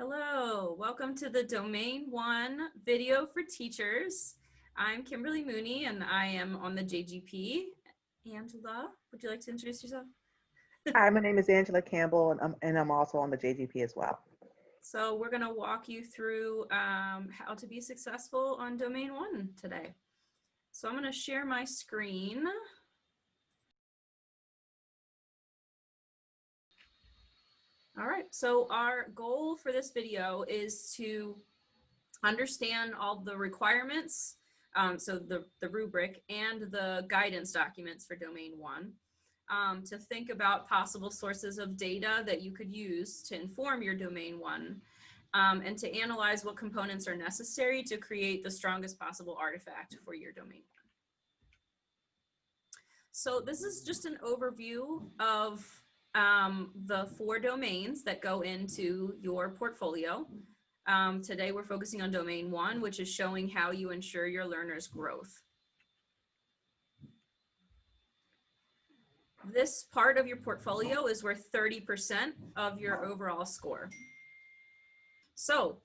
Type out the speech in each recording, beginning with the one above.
Hello, welcome to the Domain 1 video for teachers. I'm Kimberly Mooney and I am on the JGP. Angela, would you like to introduce yourself? Hi, my name is Angela Campbell, and I'm also on the JGP as well. So we're going to walk you through how to be successful on Domain 1 today. So I'm going to share my screen. All right, so our goal for this video is to understand all the requirements, so the rubric and the guidance documents for Domain 1, to think about possible sources of data that you could use to inform your Domain 1, and to analyze what components are necessary to create the strongest possible artifact for your Domain 1. So this is just an overview of the 4 domains that go into your portfolio. Today we're focusing on Domain 1, which is showing how you ensure your learners' growth. This part of your portfolio is worth 30% of your overall score. So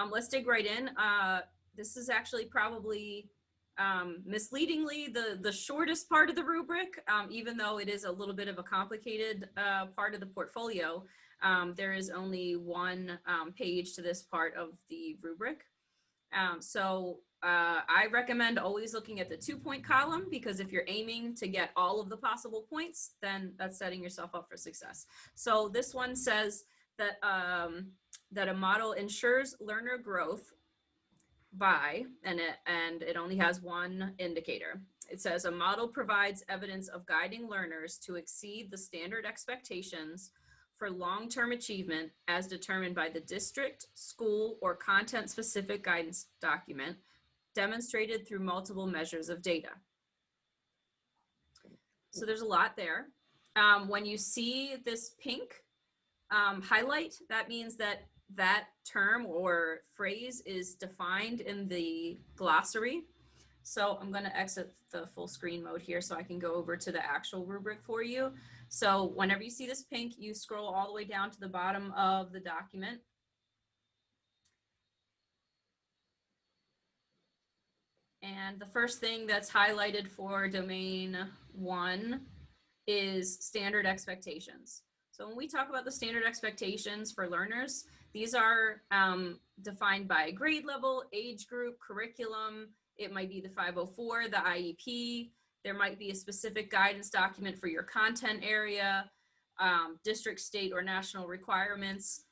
let's dig right in. This is actually probably misleadingly the shortest part of the rubric, even though it is a little bit of a complicated part of the portfolio. There is only one page to this part of the rubric. I recommend always looking at the 2-point column, because if you're aiming to get all of the possible points, then that's setting yourself up for success. So this one says that, that a model ensures learner growth by, and it only has one indicator. It says a model provides evidence of guiding learners to exceed the standard expectations for long-term achievement as determined by the district, school, or content-specific guidance document, demonstrated through multiple measures of data. So there's a lot there. When you see this pink highlight, that means that that term or phrase is defined in the glossary. So I'm going to exit the full screen mode here so I can go over to the actual rubric for you. So whenever you see this pink, you scroll all the way down to the bottom of the document. And the first thing that's highlighted for Domain 1 is standard expectations. So when we talk about the standard expectations for learners, these are defined by grade level, age group, curriculum. It might be the 504, the IEP. There might be a specific guidance document for your content area, district, state, or national requirements.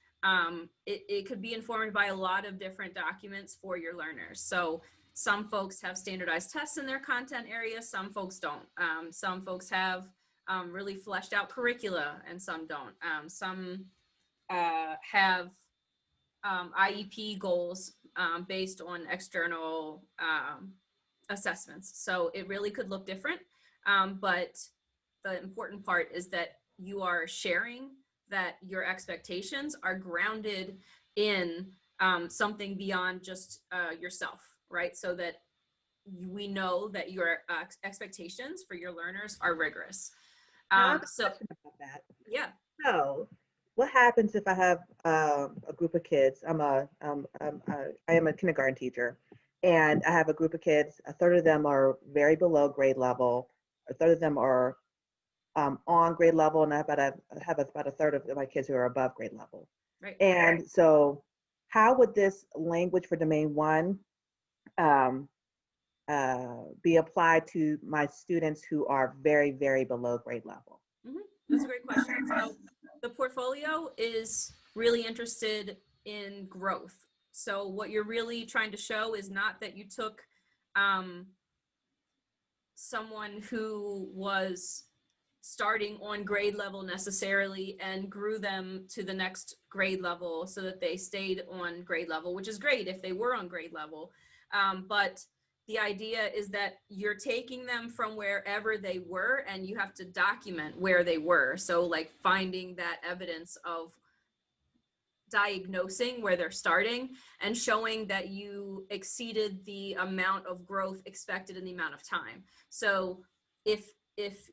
It could be informed by a lot of different documents for your learners. So some folks have standardized tests in their content area, some folks don't. Some folks have really fleshed out curricula and some don't. Some have IEP goals based on external assessments. So it really could look different, but the important part is that you are sharing that your expectations are grounded in something beyond just yourself, right? So that we know that your expectations for your learners are rigorous. I have a question about that. Yeah. So, what happens if I have a group of kids? I am a kindergarten teacher, and I have a group of kids. A third of them are very below grade level. A third of them are on grade level, and I have about a third of my kids who are above grade level. Right. And so, how would this language for Domain 1 be applied to my students who are very, very below grade level? Mm-hmm. That's a great question. So the portfolio is really interested in growth. So what you're really trying to show is not that you took someone who was starting on grade level necessarily and grew them to the next grade level so that they stayed on grade level, which is great if they were on grade level. But the idea is that you're taking them from wherever they were and you have to document where they were. So like finding that evidence of diagnosing where they're starting and showing that you exceeded the amount of growth expected in the amount of time. So if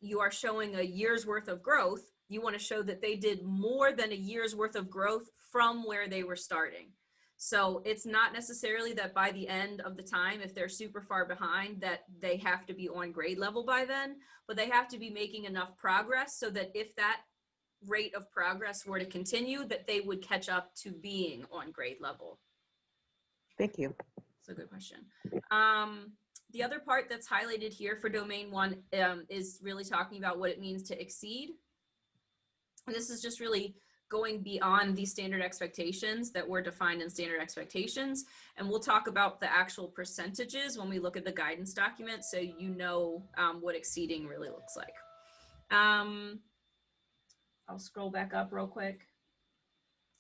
you are showing a year's worth of growth, You want to show that they did more than a year's worth of growth from where they were starting. So it's not necessarily that by the end of the time, if they're super far behind, that they have to be on grade level by then, but they have to be making enough progress so that if that rate of progress were to continue, that they would catch up to being on grade level. Thank you. That's a good question. The other part that's highlighted here for domain 1 is really talking about what it means to exceed. And this is just really going beyond the standard expectations that were defined in standard expectations. And we'll talk about the actual percentages when we look at the guidance document, so you know what exceeding really looks like. I'll scroll back up real quick.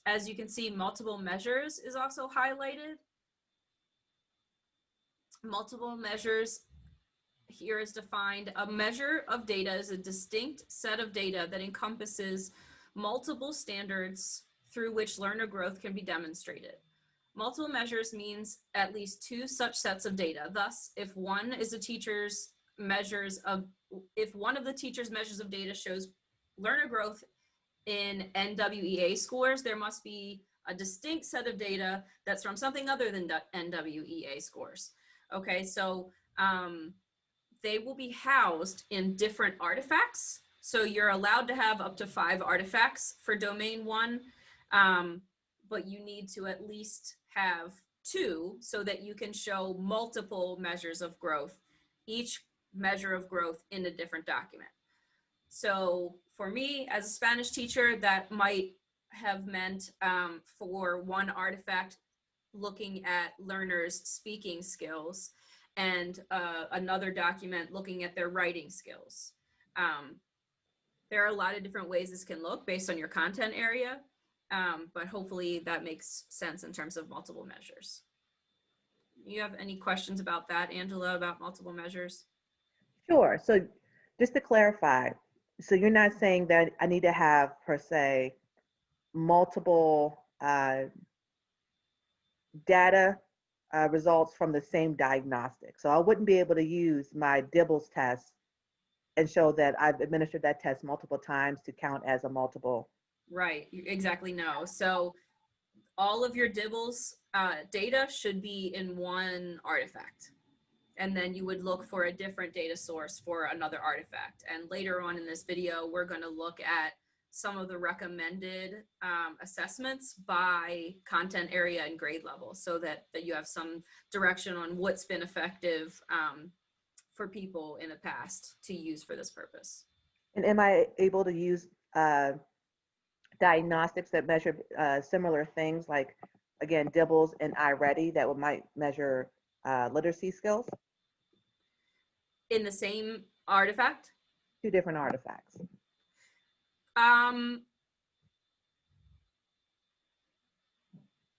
As you can see, multiple measures is also highlighted. Multiple measures here is defined. A measure of data is a distinct set of data that encompasses multiple standards through which learner growth can be demonstrated. Multiple measures means at least 2 such sets of data. Thus, if one of the teacher's measures of data shows learner growth in NWEA scores, there must be a distinct set of data that's from something other than NWEA scores. Okay, so they will be housed in different artifacts. So you're allowed to have up to 5 artifacts for domain 1, but you need to at least have 2 so that you can show multiple measures of growth, each measure of growth in a different document. So for me as a Spanish teacher, that might have meant for one artifact looking at learners' speaking skills, and another document looking at their writing skills. There are a lot of different ways this can look based on your content area, but hopefully that makes sense in terms of multiple measures. You have any questions about that, Angela, about multiple measures? Sure. So just to clarify, so you're not saying that I need to have, per se, multiple data results from the same diagnostic. So I wouldn't be able to use my Dibbles test and show that I've administered that test multiple times to count as a multiple. Right, exactly, no. So all of your Dibbles data should be in one artifact. And then you would look for a different data source for another artifact. And later on in this video, we're going to look at some of the recommended assessments by content area and grade level, so that you have some direction on what's been effective for people in the past to use for this purpose. And am I able to use diagnostics that measure similar things, like, again, Dibbles and iReady, that might measure literacy skills? In the same artifact? 2 different artifacts.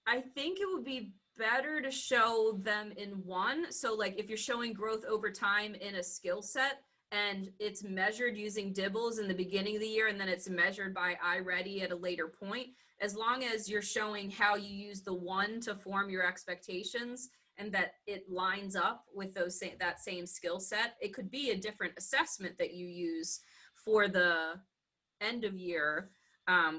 I think it would be better to show them in one. So like if you're showing growth over time in a skill set and it's measured using Dibbles in the beginning of the year, and then it's measured by iReady at a later point, as long as you're showing how you use the one to form your expectations and that it lines up with that same skill set, it could be a different assessment that you use for the end of year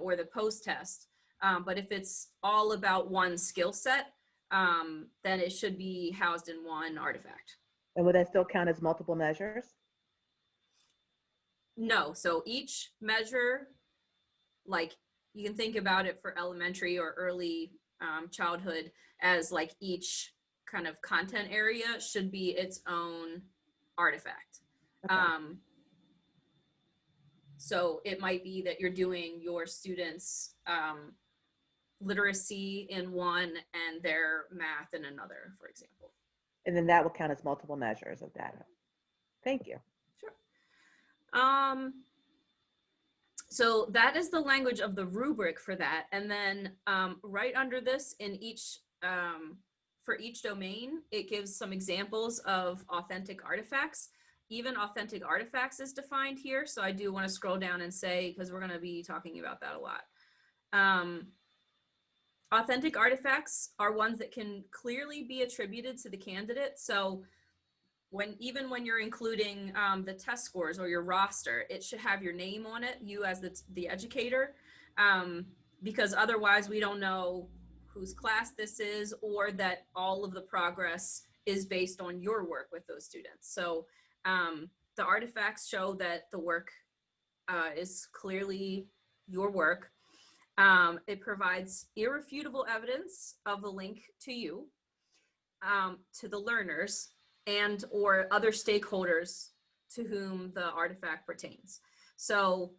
or the post test. But if it's all about one skill set, then it should be housed in one artifact. And would that still count as multiple measures? No, so each measure, like you can think about it for elementary or early childhood as like each kind of content area should be its own artifact. Okay. So it might be that you're doing your students' literacy in one and their math in another, for example. And then that will count as multiple measures of data. Thank you. Sure. So that is the language of the rubric for that. And then right under this, in each, for each domain, it gives some examples of authentic artifacts. Even authentic artifacts is defined here. So I do want to scroll down and say, because we're going to be talking about that a lot. Authentic artifacts are ones that can clearly be attributed to the candidate. So even when you're including the test scores or your roster, it should have your name on it, you as the educator, because otherwise we don't know whose class this is, or that all of the progress is based on your work with those students. So the artifacts show that the work is clearly your work. It provides irrefutable evidence of the link to you, to the learners, and or other stakeholders to whom the artifact pertains. So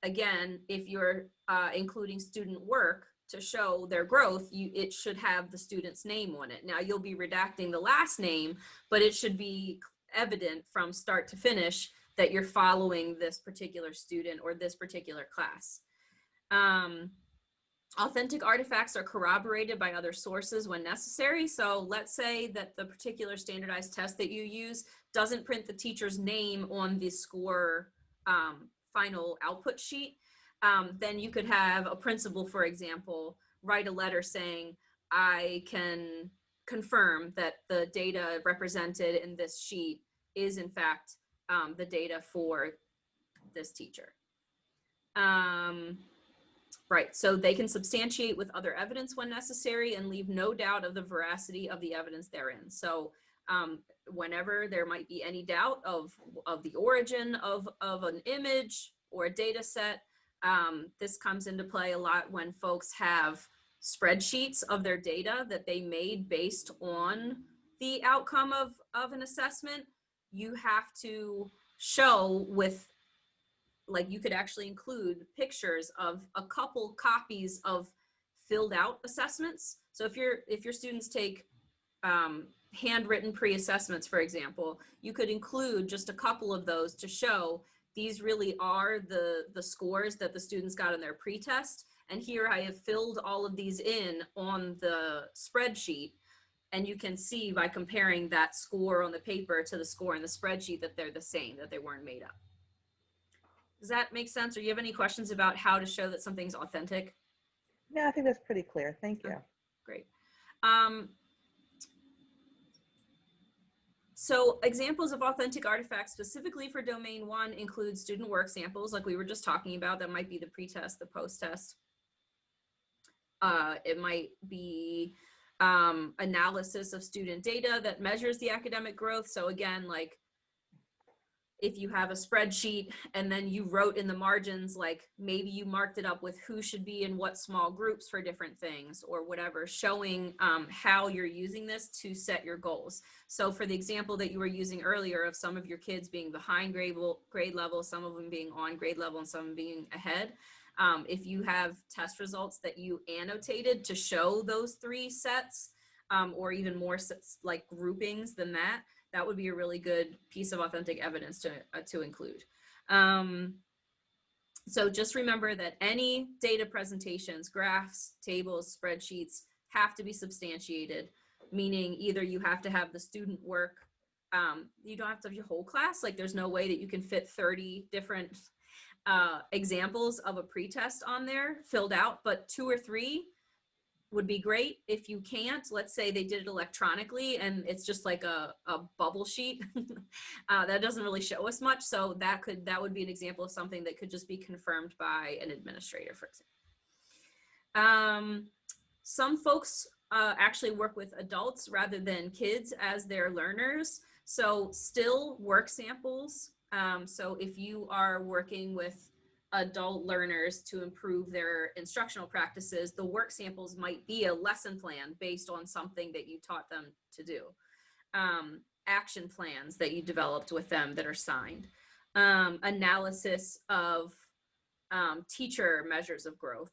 again, if you're including student work to show their growth, it should have the student's name on it. Now you'll be redacting the last name, but it should be evident from start to finish that you're following this particular student or this particular class. Authentic artifacts are corroborated by other sources when necessary. So let's say that the particular standardized test that you use doesn't print the teacher's name on the score final output sheet. Then you could have a principal, for example, write a letter saying, I can confirm that the data represented in this sheet is in fact the data for this teacher. Right, so they can substantiate with other evidence when necessary and leave no doubt of the veracity of the evidence therein. So whenever there might be any doubt of the origin of an image or a data set, this comes into play a lot when folks have spreadsheets of their data that they made based on the outcome of an assessment. You have to show with, like, you could actually include pictures of a couple copies of filled out assessments. So if your students take handwritten pre-assessments, for example, you could include just a couple of those to show these really are the scores that the students got in their pre-test. And here I have filled all of these in on the spreadsheet. And you can see by comparing that score on the paper to the score in the spreadsheet that they're the same, that they weren't made up. Does that make sense? Or you have any questions about how to show that something's authentic? No, I think that's pretty clear. Thank you. Great. So examples of authentic artifacts specifically for domain 1 include student work samples, like we were just talking about. That might be the pre-test, the post-test. It might be analysis of student data that measures the academic growth. So again, like if you have a spreadsheet and then you wrote in the margins, like maybe you marked it up with who should be in what small groups for different things or whatever, showing how you're using this to set your goals. So for the example that you were using earlier of some of your kids being behind grade level, some of them being on grade level, and some of them being ahead, if you have test results that you annotated to show those 3 sets, or even more sets, like groupings than that, that would be a really good piece of authentic evidence to include. So just remember that any data presentations, graphs, tables, spreadsheets have to be substantiated, meaning either you have to have the student work, you don't have to have your whole class, like there's no way that you can fit 30 different examples of a pretest on there filled out, but 2 or 3 would be great. If you can't, let's say they did it electronically and it's just like a bubble sheet that doesn't really show us much. So that would be an example of something that could just be confirmed by an administrator, for example. Some folks actually work with adults rather than kids as their learners. So still work samples. So if you are working with adult learners to improve their instructional practices, the work samples might be a lesson plan based on something that you taught them to do. Action plans that you developed with them that are signed. Analysis of teacher measures of growth.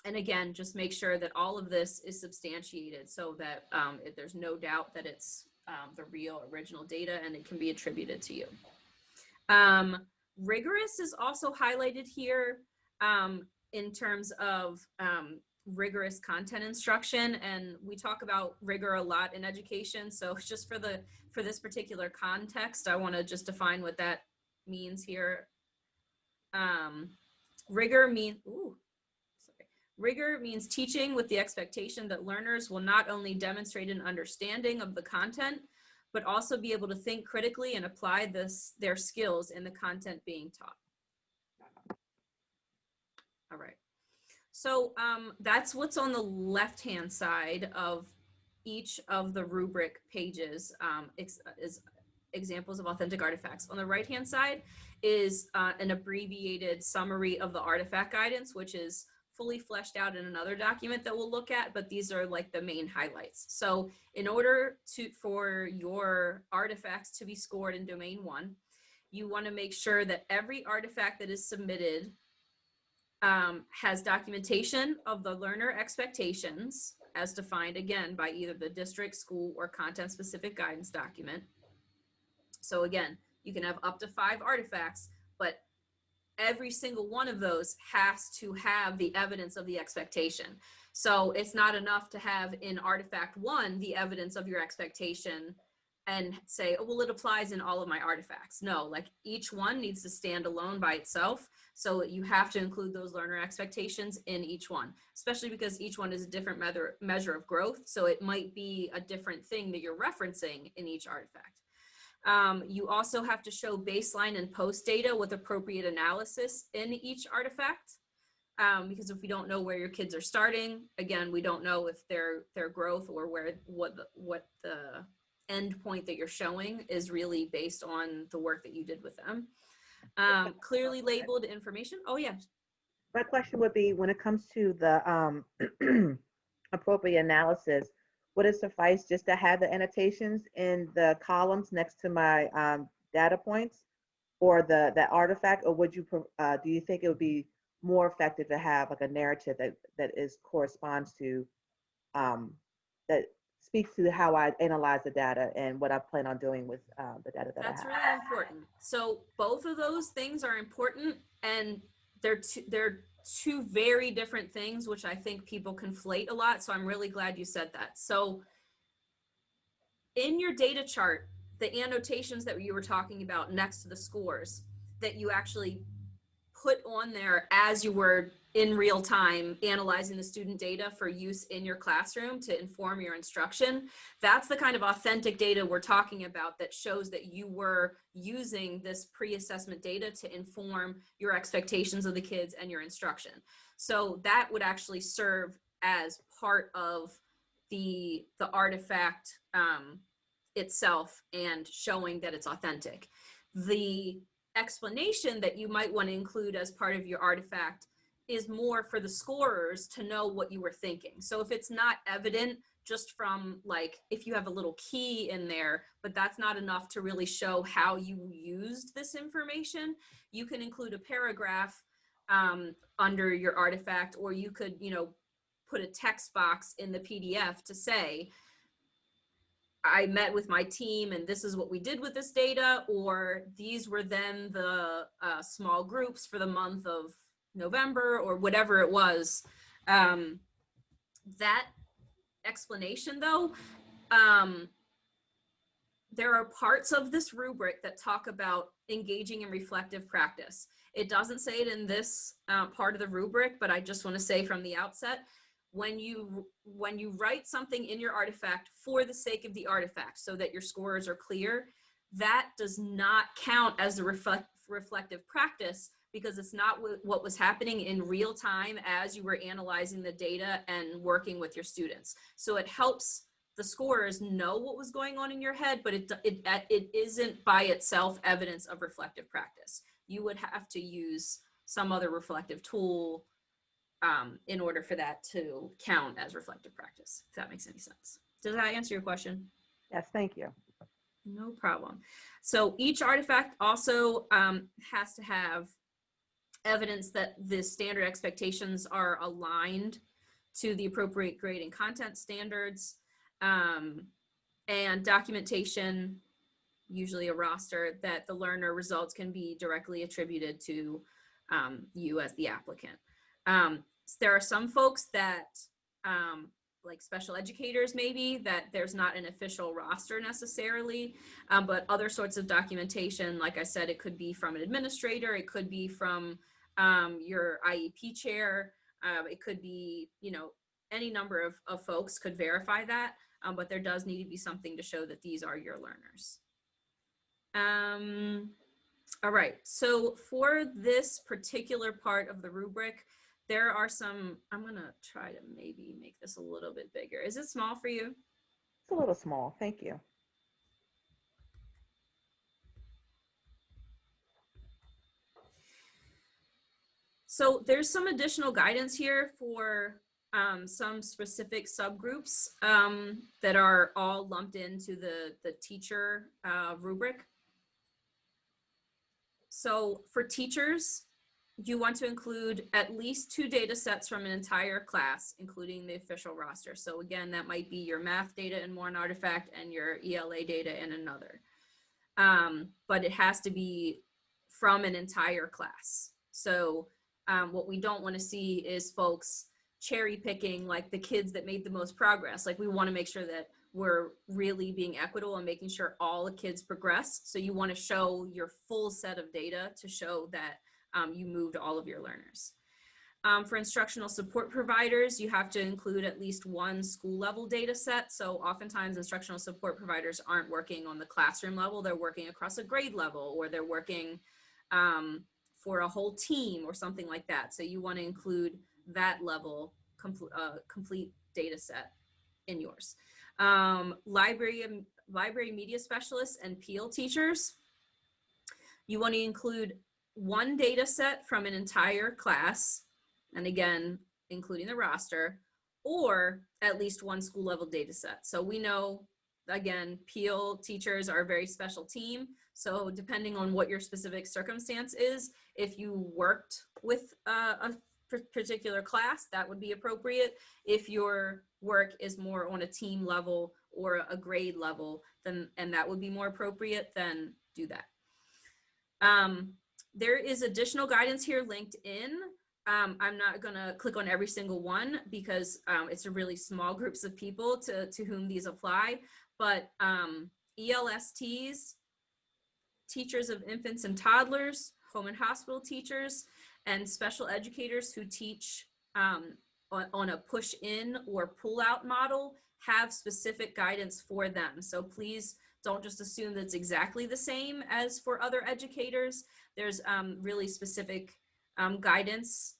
And again, just make sure that all of this is substantiated so that there's no doubt that it's the real original data and it can be attributed to you. Rigorous is also highlighted here in terms of rigorous content instruction, and we talk about rigor a lot in education. So just for this particular context, I want to just define what that means here. Rigor means teaching with the expectation that learners will not only demonstrate an understanding of the content, but also be able to think critically and apply their skills in the content being taught. All right. So that's what's on the left-hand side of each of the rubric pages, is examples of authentic artifacts. On the right-hand side is an abbreviated summary of the artifact guidance, which is fully fleshed out in another document that we'll look at, but these are like the main highlights. So in order for your artifacts to be scored in domain 1, you want to make sure that every artifact that is submitted has documentation of the learner expectations as defined again by either the district, school, or content specific guidance document. So again, you can have up to 5 artifacts, but every single one of those has to have the evidence of the expectation. So it's not enough to have in artifact 1 the evidence of your expectation and say, oh, well, it applies in all of my artifacts. No, like each one needs to stand alone by itself. So you have to include those learner expectations in each one, especially because each one is a different measure of growth. So it might be a different thing that you're referencing in each artifact. You also have to show baseline and post data with appropriate analysis in each artifact. Because if we don't know where your kids are starting, again, we don't know if their growth or what the end point that you're showing is really based on the work that you did with them. Clearly labeled information. Oh yeah. My question would be, when it comes to the appropriate analysis, would it suffice just to have the annotations in the columns next to my data points or the artifact, or would you do you think it would be more effective to have like a narrative that corresponds to that speaks to how I analyze the data and what I plan on doing with the data that That's I have? really important. So both of those things are important, and they're two very different things, which I think people conflate a lot. So I'm really glad you said that. So in your data chart, the annotations that you were talking about next to the scores that you actually put on there as you were in real time analyzing the student data for use in your classroom to inform your instruction, that's the kind of authentic data we're talking about that shows that you were using this pre-assessment data to inform your expectations of the kids and your instruction. So that would actually serve as part of the artifact itself and showing that it's authentic. The explanation that you might want to include as part of your artifact is more for the scorers to know what you were thinking. So if it's not evident just from, like, if you have a little key in there, but that's not enough to really show how you used this information, you can include a paragraph under your artifact, or you could, put a text box in the PDF to say, I met with my team and this is what we did with this data, or these were then the small groups for the month of November, or whatever it was. That explanation though, there are parts of this rubric that talk about engaging in reflective practice. It doesn't say it in this part of the rubric, but I just want to say from the outset, when you write something in your artifact for the sake of the artifact so that your scores are clear, that does not count as a reflective practice, because it's not what was happening in real time as you were analyzing the data and working with your students. So it helps the scorers know what was going on in your head, but it isn't by itself evidence of reflective practice. You would have to use some other reflective tool in order for that to count as reflective practice, if that makes any sense. Does that answer your question? Yes, thank you. No problem. So each artifact also has to have evidence that the standard expectations are aligned to the appropriate grade and content standards, and documentation, usually a roster, that the learner results can be directly attributed to you as the applicant. There are some folks that, like special educators maybe, that there's not an official roster necessarily, but other sorts of documentation, like I said, it could be from an administrator, it could be from your IEP chair, it could be, any number of folks could verify that. but there does need to be something to show that these are your learners. All right, so for this particular part of the rubric, there are some, I'm gonna try to maybe make this a little bit bigger. Is it small for you? It's a little small. Thank you. So there's some additional guidance here for some specific subgroups that are all lumped into the teacher rubric. So for teachers, you want to include at least 2 data sets from an entire class, including the official roster. So again, that might be your math data in one artifact and your ELA data in another. But it has to be from an entire class. So what we don't want to see is folks cherry picking like the kids that made the most progress. Like we want to make sure that we're really being equitable and making sure all the kids progress. So you want to show your full set of data to show that you moved all of your learners. For instructional support providers, you have to include at least 1 school level data set. So oftentimes instructional support providers aren't working on the classroom level, they're working across a grade level, or they're working for a whole team or something like that. So you want to include that level complete data set in yours. Library media specialists and PL teachers, you want to include 1 data set from an entire class, and again, including the roster, or at least 1 school level data set. So we know, again, PL teachers are a very special team. So depending on what your specific circumstance is, if you worked with a particular class, that would be appropriate. If your work is more on a team level or a grade level, then, and that would be more appropriate, then do that. There is additional guidance here linked in. I'm not going to click on every single one because it's a really small groups of people to whom these apply, but ELSTs, teachers of infants and toddlers, home and hospital teachers, and special educators who teach on a push-in or pull-out model have specific guidance for them. So please don't just assume that it's exactly the same as for other educators. There's really specific guidance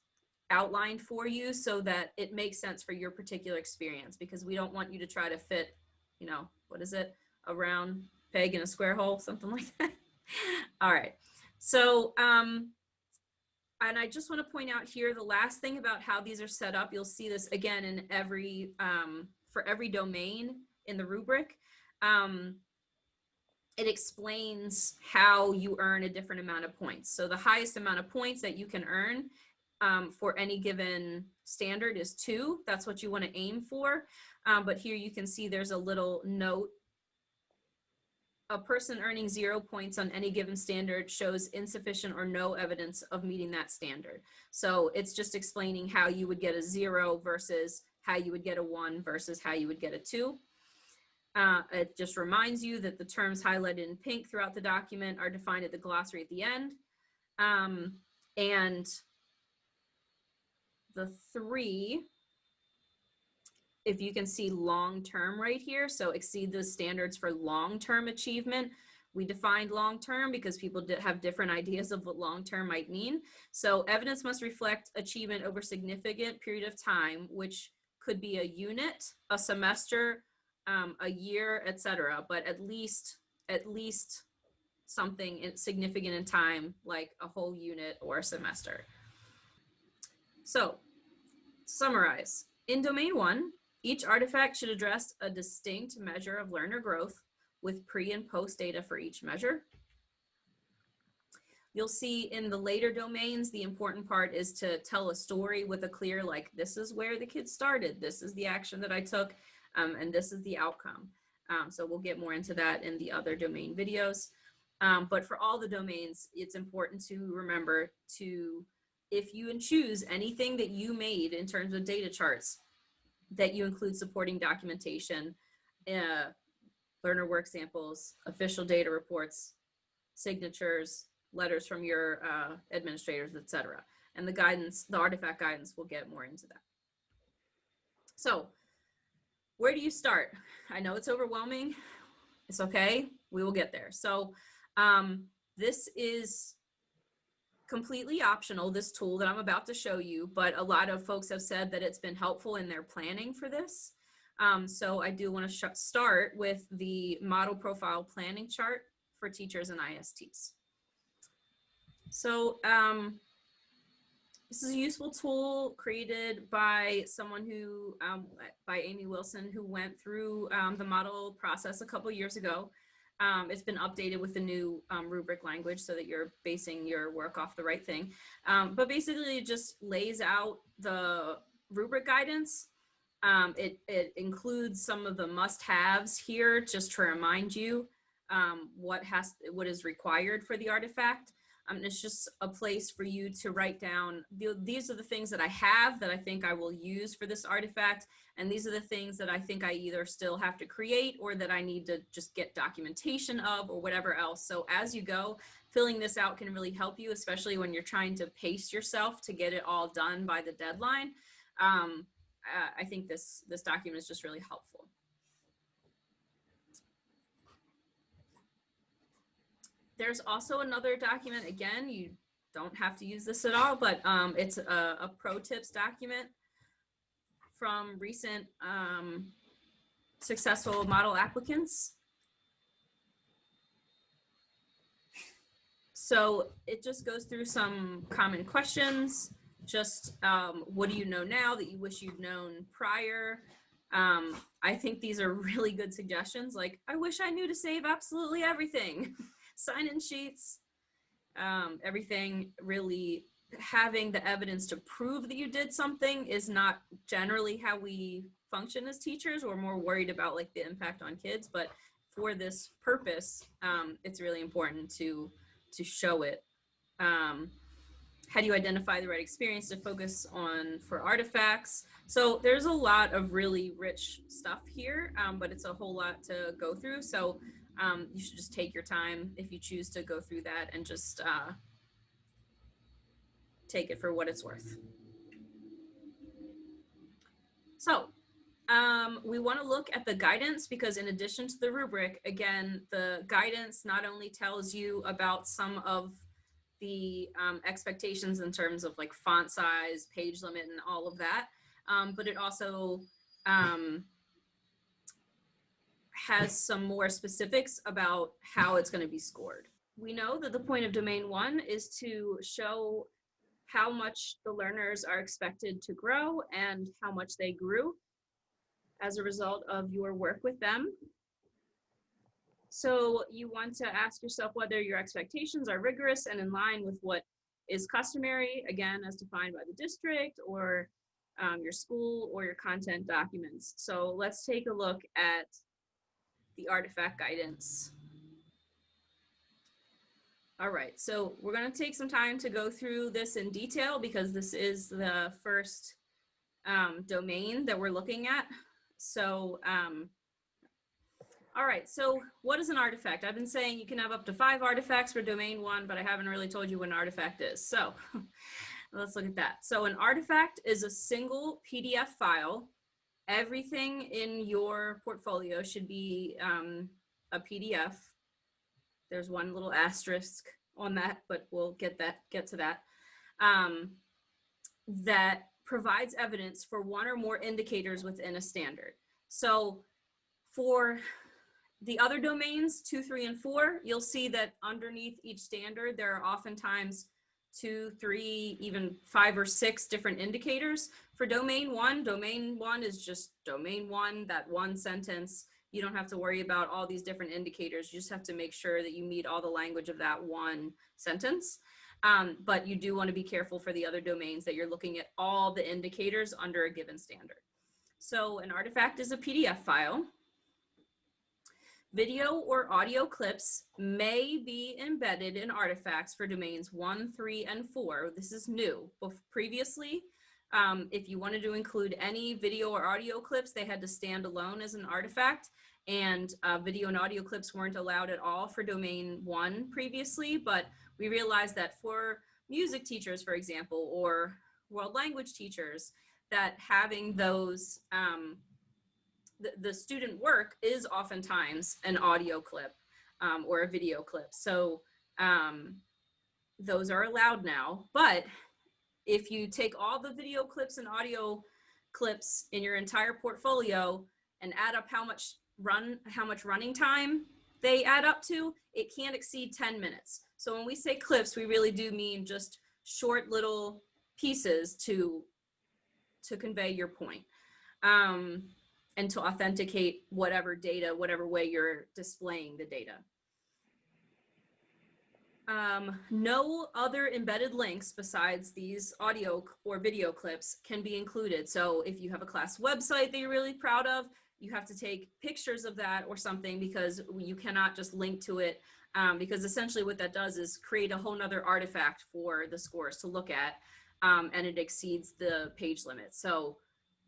outlined for you so that it makes sense for your particular experience, because we don't want you to try to fit, you know, what is it, a round peg in a square hole, something like that. All right, so and I just want to point out here the last thing about how these are set up. You'll see this again in every for every domain in the rubric. It explains how you earn a different amount of points. So the highest amount of points that you can earn for any given standard is 2. That's what you want to aim for. But here you can see there's a little note. A person earning 0 points on any given standard shows insufficient or no evidence of meeting that standard. So it's just explaining how you would get a 0 versus how you would get a 1 versus how you would get a 2. It just reminds you that the terms highlighted in pink throughout the document are defined at the glossary at the end. And the 3, if you can see long-term right here, so exceed the standards for long-term achievement. We defined long-term because people have different ideas of what long-term might mean. So evidence must reflect achievement over significant period of time, which could be a unit, a semester, a year, etc. But at least something significant in time, like a whole unit or a semester. So summarize. In domain 1, each artifact should address a distinct measure of learner growth with pre and post data for each measure. You'll see in the later domains, the important part is to tell a story with a clear, like, this is where the kid started, this is the action that I took, and this is the outcome. So we'll get more into that in the other domain videos. But for all the domains, it's important to remember to, if you choose anything that you made in terms of data charts, that you include supporting documentation, learner work samples, official data reports, signatures, letters from your administrators, etc. And the guidance, the artifact guidance, will get more into that. So where do you start? I know it's overwhelming. It's okay. We will get there. So this is completely optional, this tool that I'm about to show you, but a lot of folks have said that it's been helpful in their planning for this. So I do want to start with the model profile planning chart for teachers and ISTs. So this is a useful tool created by someone who, by Amy Wilson, who went through the model process a couple years ago. It's been updated with the new rubric language so that you're basing your work off the right thing. But basically it just lays out the rubric guidance. It includes some of the must-haves here just to remind you what is required for the artifact. It's just a place for you to write down, these are the things that I have that I think I will use for this artifact. And these are the things that I think I either still have to create or that I need to just get documentation of or whatever else. So as you go, filling this out can really help you, especially when you're trying to pace yourself to get it all done by the deadline. I think this document is just really helpful. There's also another document, again, you don't have to use this at all, but it's a pro tips document from recent successful model applicants. So it just goes through some common questions, just what do you know now that you wish you'd known prior? I think these are really good suggestions, like I wish I knew to save absolutely everything. Sign-in sheets, everything. Really having the evidence to prove that you did something is not generally how we function as teachers. We're more worried about like the impact on kids, but for this purpose, it's really important to show it. How do you identify the right experience to focus on for artifacts? So there's a lot of really rich stuff here, but it's a whole lot to go through. So you should just take your time if you choose to go through that and just take it for what it's worth. So we want to look at the guidance because in addition to the rubric, again, the guidance not only tells you about some of the expectations in terms of like font size, page limit, and all of that, but it also has some more specifics about how it's going to be scored. We know that the point of domain 1 is to show how much the learners are expected to grow and how much they grew as a result of your work with them. So you want to ask yourself whether your expectations are rigorous and in line with what is customary, again, as defined by the district or your school or your content documents. So let's take a look at the artifact guidance. All right, so we're going to take some time to go through this in detail because this is the first domain that we're looking at. So, all right, so what is an artifact? I've been saying you can have up to 5 artifacts for domain 1, but I haven't really told you what an artifact is. So let's look at that. So an artifact is a single PDF file. Everything in your portfolio should be a PDF. There's one little asterisk on that, but we'll get to that. That provides evidence for one or more indicators within a standard. So for the other domains, 2, 3, and 4, you'll see that underneath each standard, there are oftentimes 2, 3, even 5 or 6 different indicators. For domain 1 is just domain 1, that one sentence. You don't have to worry about all these different indicators. You just have to make sure that you meet all the language of that one sentence. But you do want to be careful for the other domains that you're looking at all the indicators under a given standard. So an artifact is a PDF file. Video or audio clips may be embedded in artifacts for domains 1, 3, and 4. This is new. Previously, if you wanted to include any video or audio clips, they had to stand alone as an artifact, and video and audio clips weren't allowed at all for domain 1 previously, but we realized that for music teachers, for example, or world language teachers, that having those the student work is oftentimes an audio clip or a video clip. So those are allowed now. But if you take all the video clips and audio clips in your entire portfolio and add up how much running time they add up to, it can't exceed 10 minutes. So when we say clips, we really do mean just short little pieces to convey your point. And to authenticate whatever data, whatever way you're displaying the data. No other embedded links besides these audio or video clips can be included. So if you have a class website that you're really proud of, you have to take pictures of that or something, because you cannot just link to it, because essentially what that does is create a whole nother artifact for the scores to look at, and it exceeds the page limit. So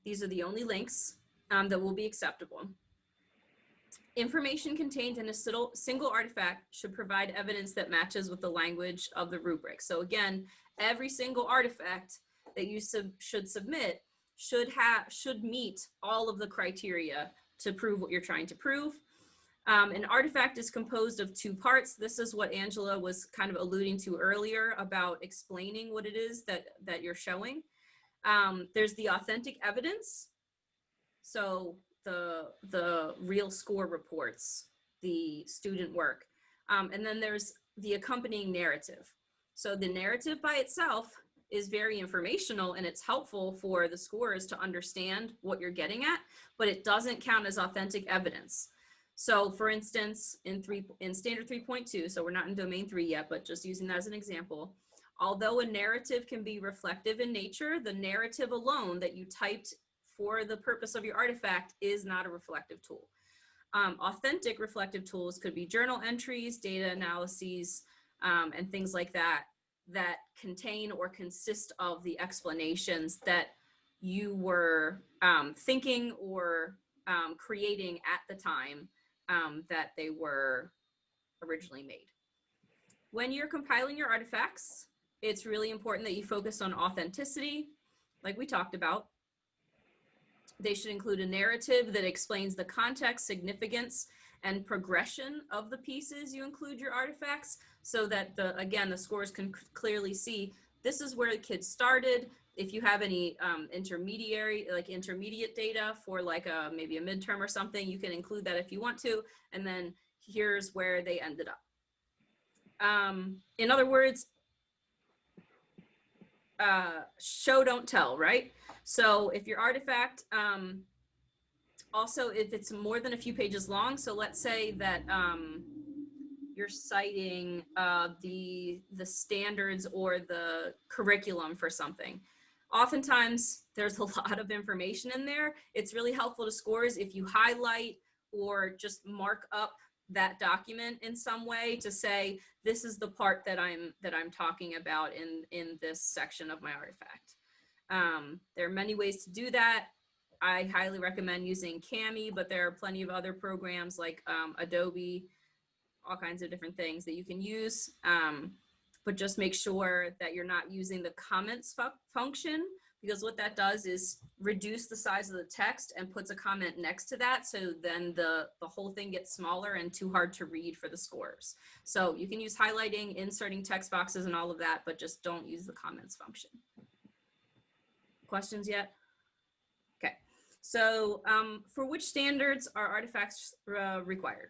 these are the only links that will be acceptable. Information contained in a single artifact should provide evidence that matches with the language of the rubric. So again, every single artifact that you should submit should meet all of the criteria to prove what you're trying to prove. An artifact is composed of two parts. This is what Angela was kind of alluding to earlier about explaining what it is that you're showing. There's the authentic evidence. So the real score reports, the student work. And then there's the accompanying narrative. So the narrative by itself is very informational and it's helpful for the scorers to understand what you're getting at, but it doesn't count as authentic evidence. So for instance, in standard 3.2, so we're not in domain 3 yet, but just using that as an example, although a narrative can be reflective in nature, the narrative alone that you typed for the purpose of your artifact is not a reflective tool. Authentic reflective tools could be journal entries, data analyses, and things like that, that contain or consist of the explanations that you were thinking or creating at the time that they were originally made. When you're compiling your artifacts, it's really important that you focus on authenticity, like we talked about. They should include a narrative that explains the context, significance, and progression of the pieces you include your artifacts, so that the scores can clearly see this is where the kids started. If you have any intermediate data for maybe a midterm or something, you can include that if you want to, and then here's where they ended up. In other words, show don't tell, right? So if your artifact, also if it's more than a few pages long, so let's say that you're citing the standards or the curriculum for something. Oftentimes there's a lot of information in there. It's really helpful to scores if you highlight or just mark up that document in some way to say, this is the part that I'm talking about in this section of my artifact. There are many ways to do that. I highly recommend using Kami, but there are plenty of other programs like Adobe, all kinds of different things that you can use. But just make sure that you're not using the comments function, because what that does is reduce the size of the text and puts a comment next to that. So then the whole thing gets smaller and too hard to read for the scores. So you can use highlighting, inserting text boxes and all of that, but just don't use the comments function. Questions yet? Okay. So for which standards are artifacts required?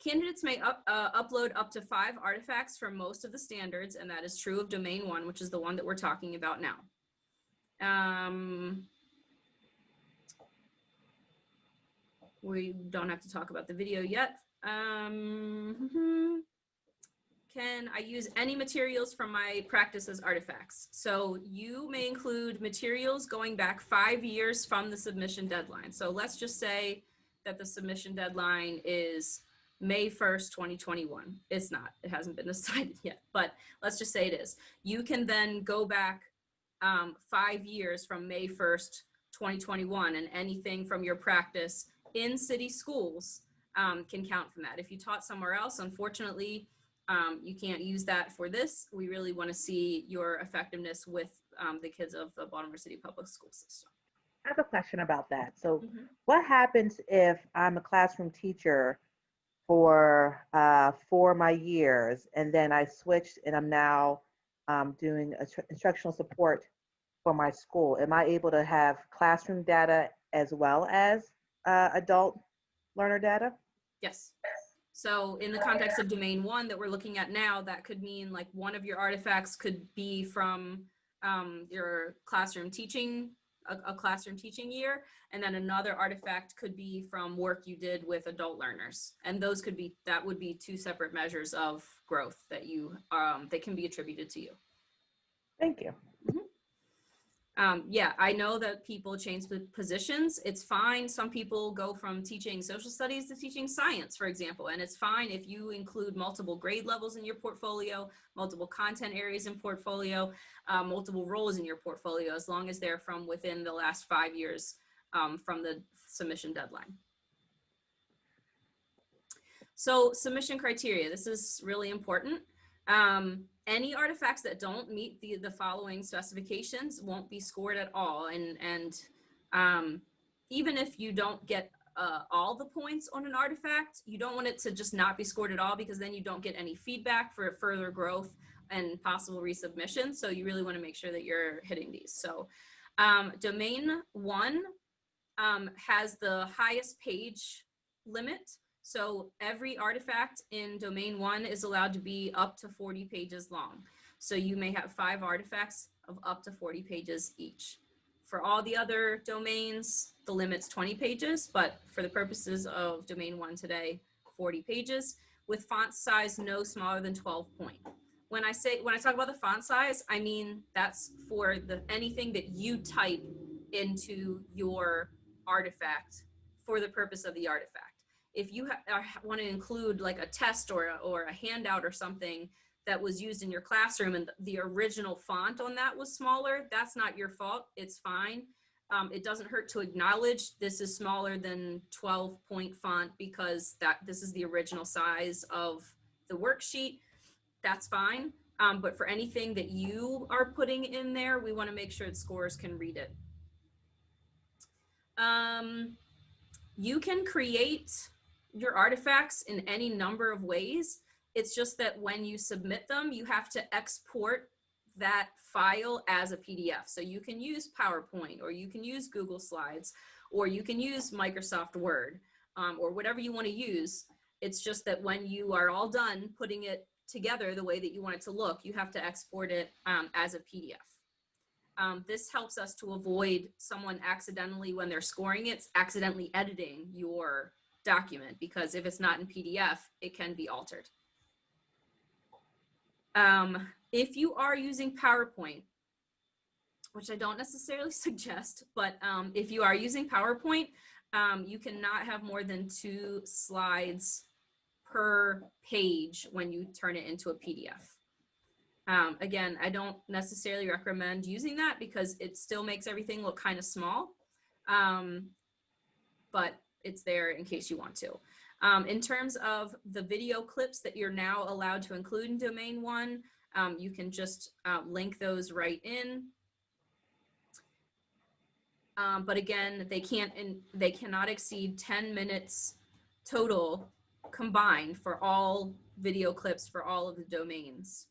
Candidates may upload up to 5 artifacts for most of the standards, and that is true of domain 1, which is the one that we're talking about now. We don't have to talk about the video yet. Can I use any materials from my practice as artifacts? So you may include materials going back 5 years from the submission deadline. So let's just say that the submission deadline is May 1st, 2021. It's not, it hasn't been decided yet, but let's just say it is. You can then go back 5 years from May 1st, 2021, and anything from your practice in city schools can count from that. If you taught somewhere else, unfortunately, you can't use that for this. We really want to see your effectiveness with the kids of the Baltimore City Public School System. I have a question about that. So, Mhm. what happens if I'm a classroom teacher for my years, and then I switched, and I'm now doing instructional support for my school? Am I able to have classroom data as well as adult learner data? Yes. So in the context of domain one that we're looking at now, that could mean like one of your artifacts could be from your classroom teaching, a classroom teaching year, and then another artifact could be from work you did with adult learners. And those could be, that would be two separate measures of growth that you, that can be attributed to you. Thank you. Mhm. Yeah, I know that people change positions. It's fine. Some people go from teaching social studies to teaching science, for example, and it's fine if you include multiple grade levels in your portfolio, multiple content areas in portfolio, multiple roles in your portfolio, as long as they're from within the last 5 years from the submission deadline. So submission criteria, this is really important. Any artifacts that don't meet the following specifications won't be scored at all. And even if you don't get all the points on an artifact, you don't want it to just not be scored at all, because then you don't get any feedback for further growth and possible resubmission. So you really want to make sure that you're hitting these. So domain one has the highest page limit. So every artifact in domain one is allowed to be up to 40 pages long. So you may have 5 artifacts of up to 40 pages each. For all the other domains, the limit's 20 pages, but for the purposes of domain one today, 40 pages, with font size no smaller than 12 point. When I talk about the font size, I mean that's for anything that you type into your artifact for the purpose of the artifact. If you want to include like a test or a handout or something that was used in your classroom and the original font on that was smaller, that's not your fault. It's fine. It doesn't hurt to acknowledge this is smaller than 12-point font because this is the original size of the worksheet. That's fine. But for anything that you are putting in there, we want to make sure that scores can read it. You can create your artifacts in any number of ways. It's just that when you submit them, you have to export that file as a PDF. So you can use PowerPoint, or you can use Google Slides, or you can use Microsoft Word, or whatever you want to use. It's just that when you are all done putting it together the way that you want it to look, you have to export it as a PDF. This helps us to avoid someone accidentally, when they're scoring it, accidentally editing your document, because if it's not in PDF, it can be altered. If you are using PowerPoint, which I don't necessarily suggest, but if you are using PowerPoint, you cannot have more than 2 slides per page when you turn it into a PDF. Again, I don't necessarily recommend using that because it still makes everything look kind of small, but it's there in case you want to. In terms of the video clips that you're now allowed to include in domain one, you can just link those right in. But again, they cannot exceed 10 minutes total combined for all video clips for all of the domains.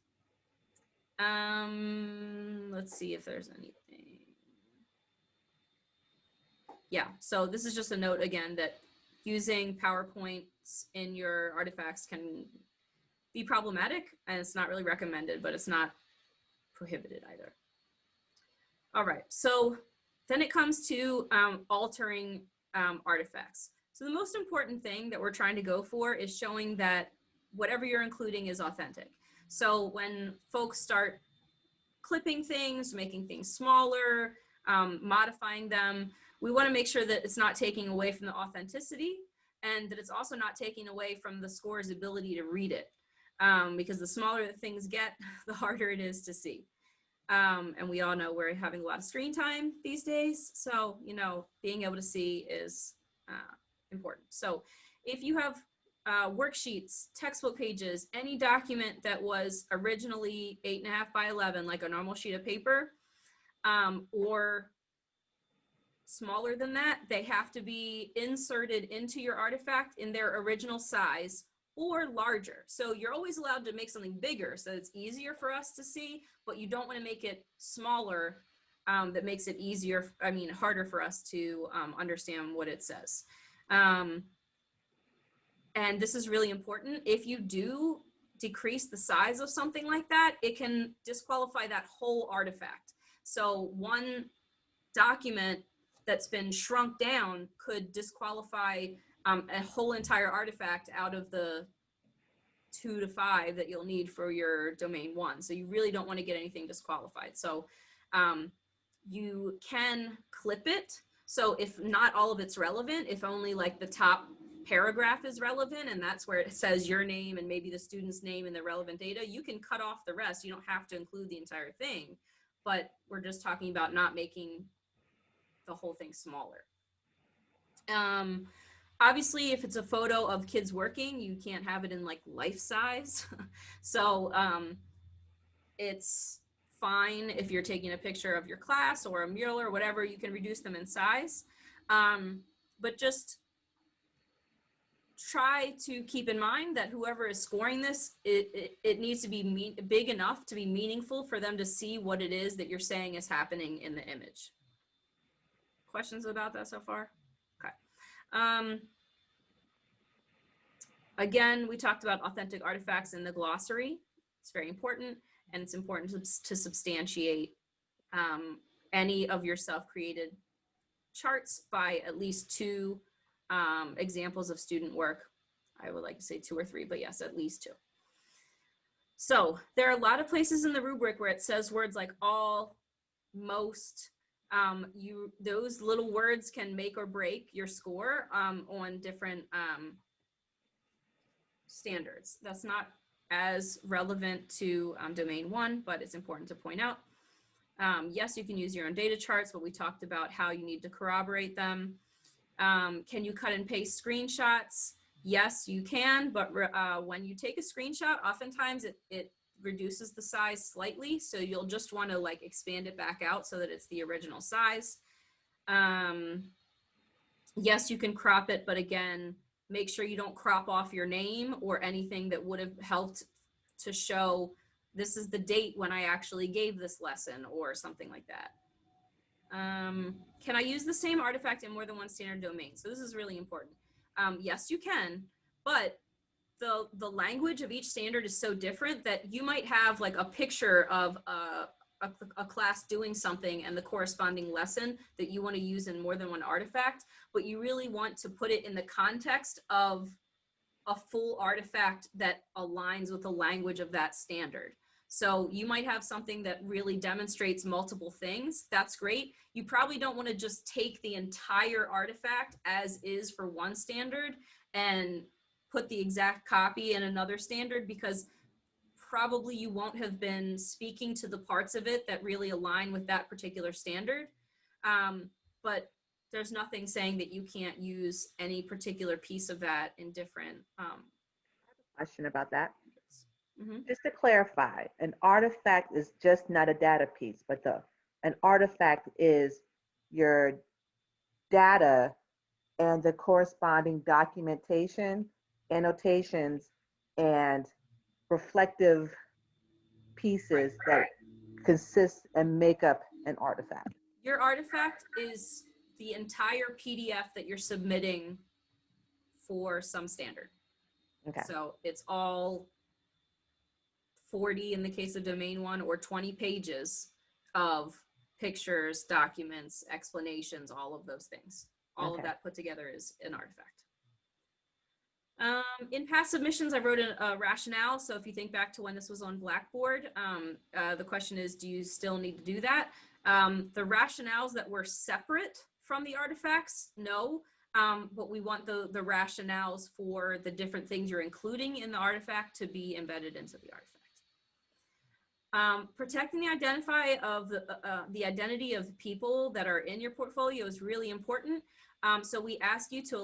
Let's see if there's anything. Yeah, so this is just a note again that using PowerPoints in your artifacts can be problematic, and it's not really recommended, but it's not prohibited either. All right, so then it comes to altering artifacts. So the most important thing that we're trying to go for is showing that whatever you're including is authentic. So when folks start clipping things, making things smaller, modifying them, we want to make sure that it's not taking away from the authenticity, and that it's also not taking away from the scorer's ability to read it. Because the smaller the things get, the harder it is to see. And we all know we're having a lot of screen time these days. So, you know, being able to see is important. So if you have worksheets, textbook pages, any document that was originally 8.5 by 11, like a normal sheet of paper, or smaller than that, they have to be inserted into your artifact in their original size or larger. So you're always allowed to make something bigger so it's easier for us to see, but you don't want to make it smaller. That makes it easier, harder for us to understand what it says. And this is really important. If you do decrease the size of something like that, it can disqualify that whole artifact. So one document that's been shrunk down could disqualify a whole entire artifact out of the 2 to 5 that you'll need for your domain 1. So you really don't want to get anything disqualified. So you can clip it. So if not all of it's relevant, if only like the top paragraph is relevant and that's where it says your name and maybe the student's name and the relevant data, you can cut off the rest. You don't have to include the entire thing, but we're just talking about not making the whole thing smaller. Obviously, if it's a photo of kids working, you can't have it in like life size. So it's fine if you're taking a picture of your class or a mural or whatever, you can reduce them in size. But just try to keep in mind that whoever is scoring this, it needs to be big enough to be meaningful for them to see what it is that you're saying is happening in the image. Questions about that so far? Okay. Again, we talked about authentic artifacts in the glossary. It's very important, and it's important to substantiate any of your self-created charts by at least 2 examples of student work. I would like to say 2 or 3, but yes, at least 2. So there are a lot of places in the rubric where it says words like all, most. Those little words can make or break your score on different standards. That's not as relevant to domain 1, but it's important to point out. Yes, you can use your own data charts, but we talked about how you need to corroborate them. Can you cut and paste screenshots? Yes, you can, but when you take a screenshot, oftentimes it reduces the size slightly, so you'll just want to like expand it back out so that it's the original size. Yes, you can crop it, but again, make sure you don't crop off your name or anything that would have helped to show this is the date when I actually gave this lesson or something like that. Can I use the same artifact in more than one standard domain? So this is really important. Yes, you can, but the language of each standard is so different that you might have like a picture of a class doing something and the corresponding lesson that you want to use in more than one artifact, but you really want to put it in the context of a full artifact that aligns with the language of that standard. So you might have something that really demonstrates multiple things. That's great. You probably don't want to just take the entire artifact as is for one standard and put the exact copy in another standard, because probably you won't have been speaking to the parts of it that really align with that particular standard. But there's nothing saying that you can't use any particular piece of that in different. Question about that. Mm-hmm. Just to clarify, an artifact is just not a data piece, but an artifact is your data and the corresponding documentation, annotations, and reflective pieces that consist and make up an artifact. Your artifact is the entire PDF that you're submitting for some standard. Okay. So it's all 40 in the case of domain 1 or 20 pages of pictures, documents, explanations, all of those things. All of that put together is an artifact. In past submissions, I wrote a rationale. So if you think back to when this was on Blackboard, the question is, do you still need to do that? The rationales that were separate from the artifacts, no. But we want the rationales for the different things you're including in the artifact to be embedded into the artifact. Protecting the identity of people that are in your portfolio is really important. So we ask you to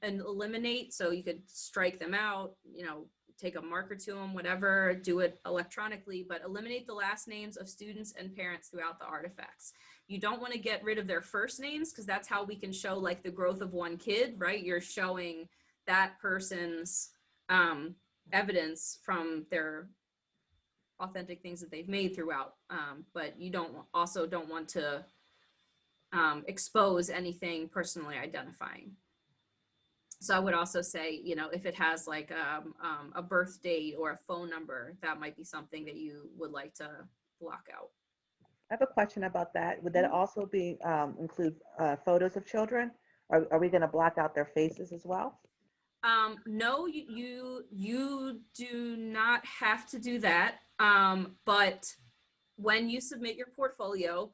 eliminate, so you could strike them out, take a marker to them, whatever, do it electronically, but eliminate the last names of students and parents throughout the artifacts. You don't want to get rid of their first names because that's how we can show like the growth of one kid, right? You're showing that person's evidence from their authentic things that they've made throughout. But you also don't want to expose anything personally identifying. So I would also say, you know, if it has like a birth date or a phone number, that might be something that you would like to block out. I have a question about that. Would that also be include photos of children? Are we going to block out their faces as well? No, you do not have to do that. But when you submit your portfolio,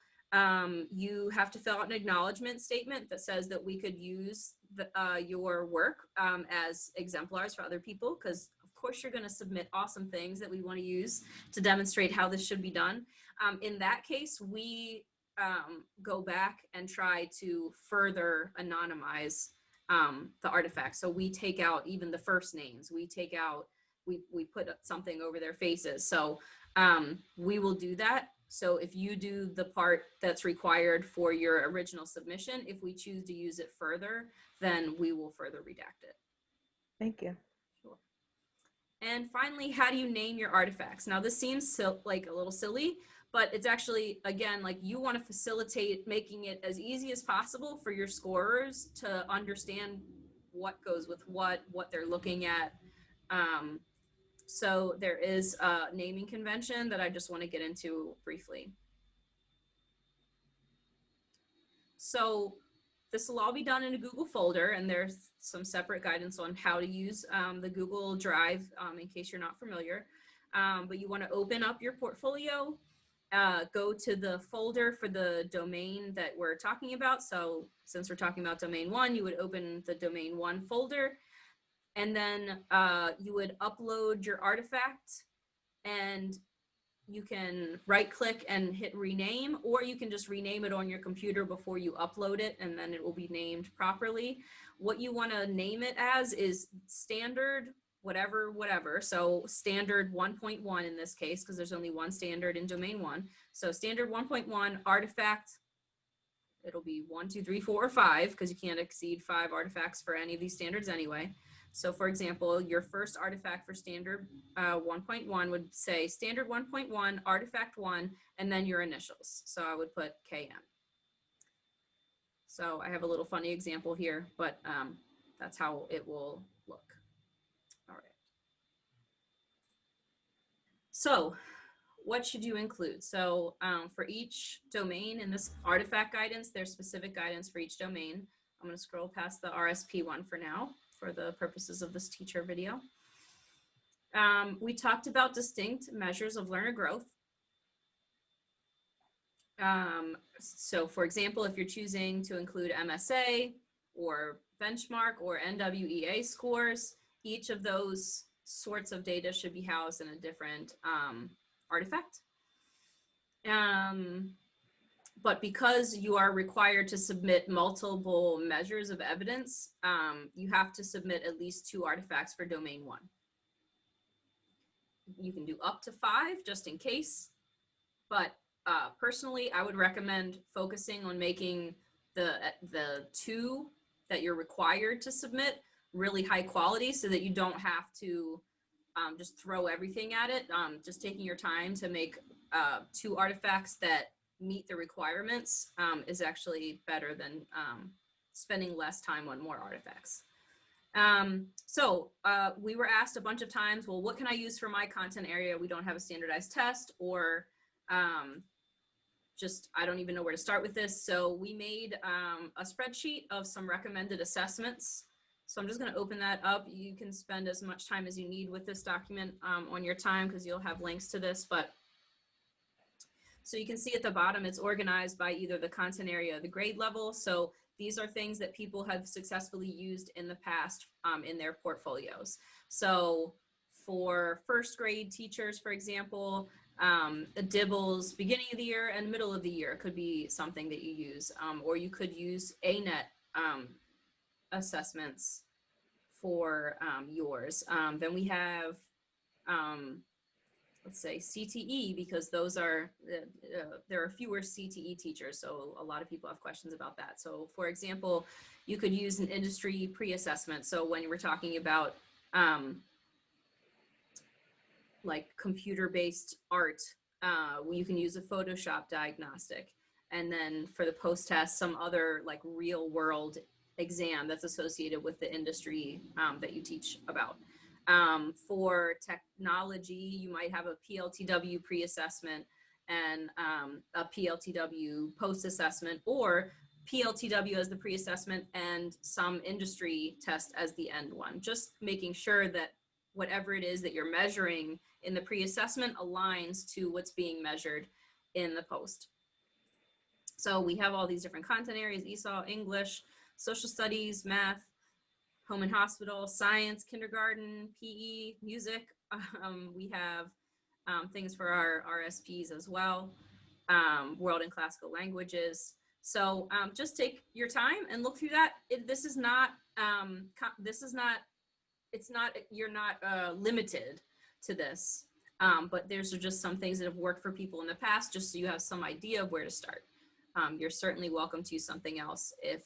you have to fill out an acknowledgement statement that says that we could use your work as exemplars for other people, because of course you're going to submit awesome things that we want to use to demonstrate how this should be done. In that case, we go back and try to further anonymize the artifacts. So we take out even the first names. We put something over their faces. So we will do that. So if you do the part that's required for your original submission, if we choose to use it further, then we will further redact it. Thank you. Sure. And finally, how do you name your artifacts? Now, this seems like a little silly, but it's actually, again, like you want to facilitate making it as easy as possible for your scorers to understand what goes with what they're looking at. So there is a naming convention that I just want to get into briefly. So this will all be done in a Google folder, and there's some separate guidance on how to use the Google Drive in case you're not familiar. But you want to open up your portfolio, go to the folder for the domain that we're talking about. So since we're talking about domain 1, you would open the domain 1 folder, and then you would upload your artifact, and you can right click and hit rename, or you can just rename it on your computer before you upload it, and then it will be named properly. What you want to name it as is standard whatever. So standard 1.1 in this case, because there's only one standard in domain 1. So standard 1.1 artifact, it'll be 1, 2, 3, 4, or 5, because you can't exceed 5 artifacts for any of these standards anyway. So for example, your first artifact for standard 1.1 would say standard 1.1 artifact 1, and then your initials. So I would put KM. So I have a little funny example here, but that's how it will look. All right. So what should you include? So for each domain in this artifact guidance, there's specific guidance for each domain. I'm going to scroll past the RSP one for now, for the purposes of this teacher video. We talked about distinct measures of learner growth. So for example, if you're choosing to include MSA or benchmark or NWEA scores, each of those sorts of data should be housed in a different artifact. But because you are required to submit multiple measures of evidence, you have to submit at least 2 artifacts for domain 1. You can do up to 5 just in case, but personally, I would recommend focusing on making the 2 that you're required to submit really high quality, so that you don't have to just throw everything at it. Just taking your time to make 2 artifacts that meet the requirements is actually better than spending less time on more artifacts. So we were asked a bunch of times, well, what can I use for my content area? We don't have a standardized test, or just, I don't even know where to start with this. So we made a spreadsheet of some recommended assessments. So I'm just going to open that up. You can spend as much time as you need with this document on your time, because you'll have links to this. But so you can see at the bottom, it's organized by either the content area or the grade level. So these are things that people have successfully used in the past in their portfolios. So for first grade teachers, for example, DIBELS beginning of the year and middle of the year could be something that you use, or you could use ANET assessments for yours. Then we have let's say CTE, because those are, there are fewer CTE teachers. So a lot of people have questions about that. So for example, you could use an industry pre-assessment. So when we're talking about like computer-based art, you can use a Photoshop diagnostic. And then for the post-test, some other like real world exam that's associated with the industry that you teach about. For technology, you might have a PLTW pre-assessment and a PLTW post-assessment, or PLTW as the pre-assessment and some industry test as the end one. Just making sure that whatever it is that you're measuring in the pre-assessment aligns to what's being measured in the post. So we have all these different content areas: ESOL, English, social studies, math, home and hospital, science, kindergarten, PE, music. We have things for our RSPs as well, world and classical languages. So just take your time and look through that. This is not, you're not limited to this, but there's just some things that have worked for people in the past, just so you have some idea of where to start. You're certainly welcome to use something else if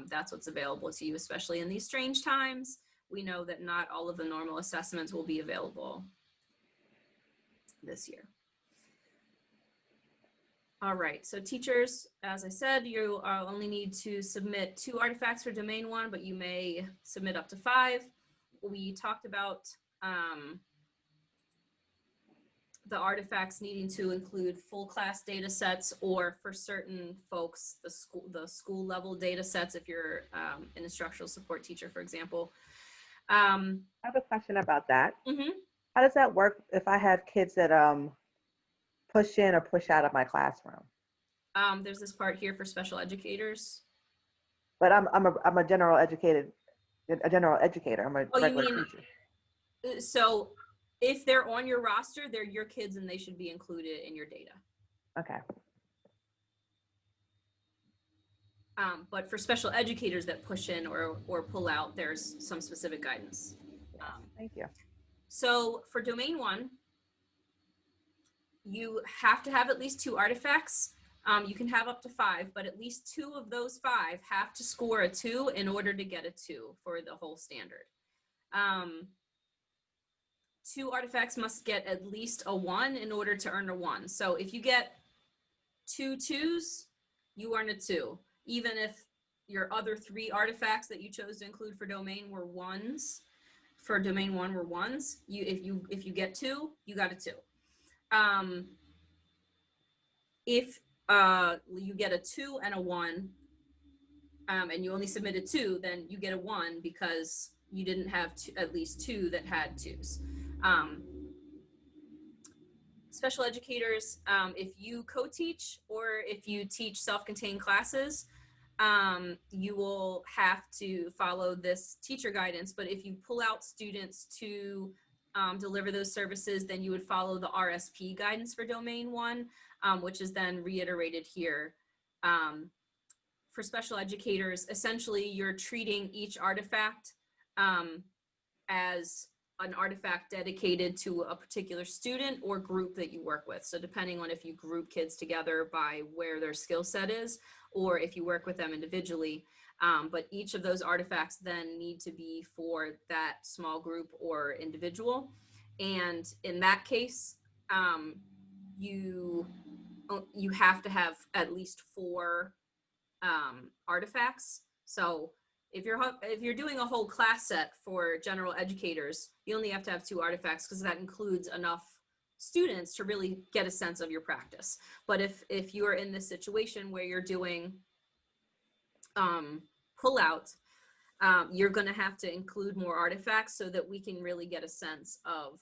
that's what's available to you, especially in these strange times. We know that not all of the normal assessments will be available this year. All right, so teachers, as I said, you only need to submit 2 artifacts for domain 1, but you may submit up to 5. We talked about the artifacts needing to include full class data sets, or for certain folks, the school level data sets, if you're an instructional support teacher, for example. I have a question about that. Mm-hmm. How does that work if I have kids that push in or push out of my classroom? There's this part here for special educators. But I'm a general educator. I'm a regular teacher. So if they're on your roster, they're your kids and they should be included in your data. Okay. But for special educators that push in or pull out, there's some specific guidance. Thank you. So for domain 1, you have to have at least 2 artifacts. You can have up to 5, but at least 2 of those 5 have to score a 2 in order to get a 2 for the whole standard. 2 artifacts must get at least a 1 in order to earn a 1. So if you get 2 2s, you earn a 2. Even if your other 3 artifacts that you chose to include for domain were 1s, for domain 1 were 1s, if you get 2, you got a 2. If you get a 2 and a 1, and you only submitted 2, then you get a 1 because you didn't have at least 2 that had 2s. Special educators, if you co-teach or if you teach self-contained classes, you will have to follow this teacher guidance. But if you pull out students to deliver those services, then you would follow the RSP guidance for domain 1, which is then reiterated here. For special educators, essentially you're treating each artifact as an artifact dedicated to a particular student or group that you work with. So depending on if you group kids together by where their skill set is, or if you work with them individually, but each of those artifacts then need to be for that small group or individual. And in that case, you have to have at least 4 artifacts. So if you're doing a whole class set for general educators, you only have to have 2 artifacts because that includes enough students to really get a sense of your practice. But if you are in this situation where you're doing pull out, you're going to have to include more artifacts so that we can really get a sense of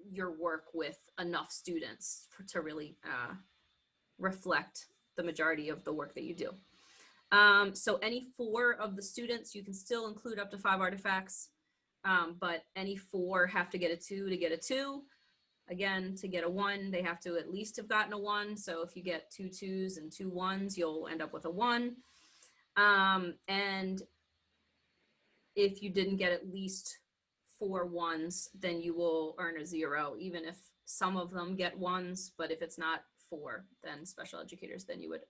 your work with enough students to really reflect the majority of the work that you do. So any 4 of the students, you can still include up to 5 artifacts, but any 4 have to get a 2 to get a 2. Again, to get a 1, they have to at least have gotten a 1. So if you get 2 2s and 2 1s, you'll end up with a 1. And if you didn't get at least 4 1s, then you will earn a 0, even if some of them get ones, but if it's not 4, then special educators, then you would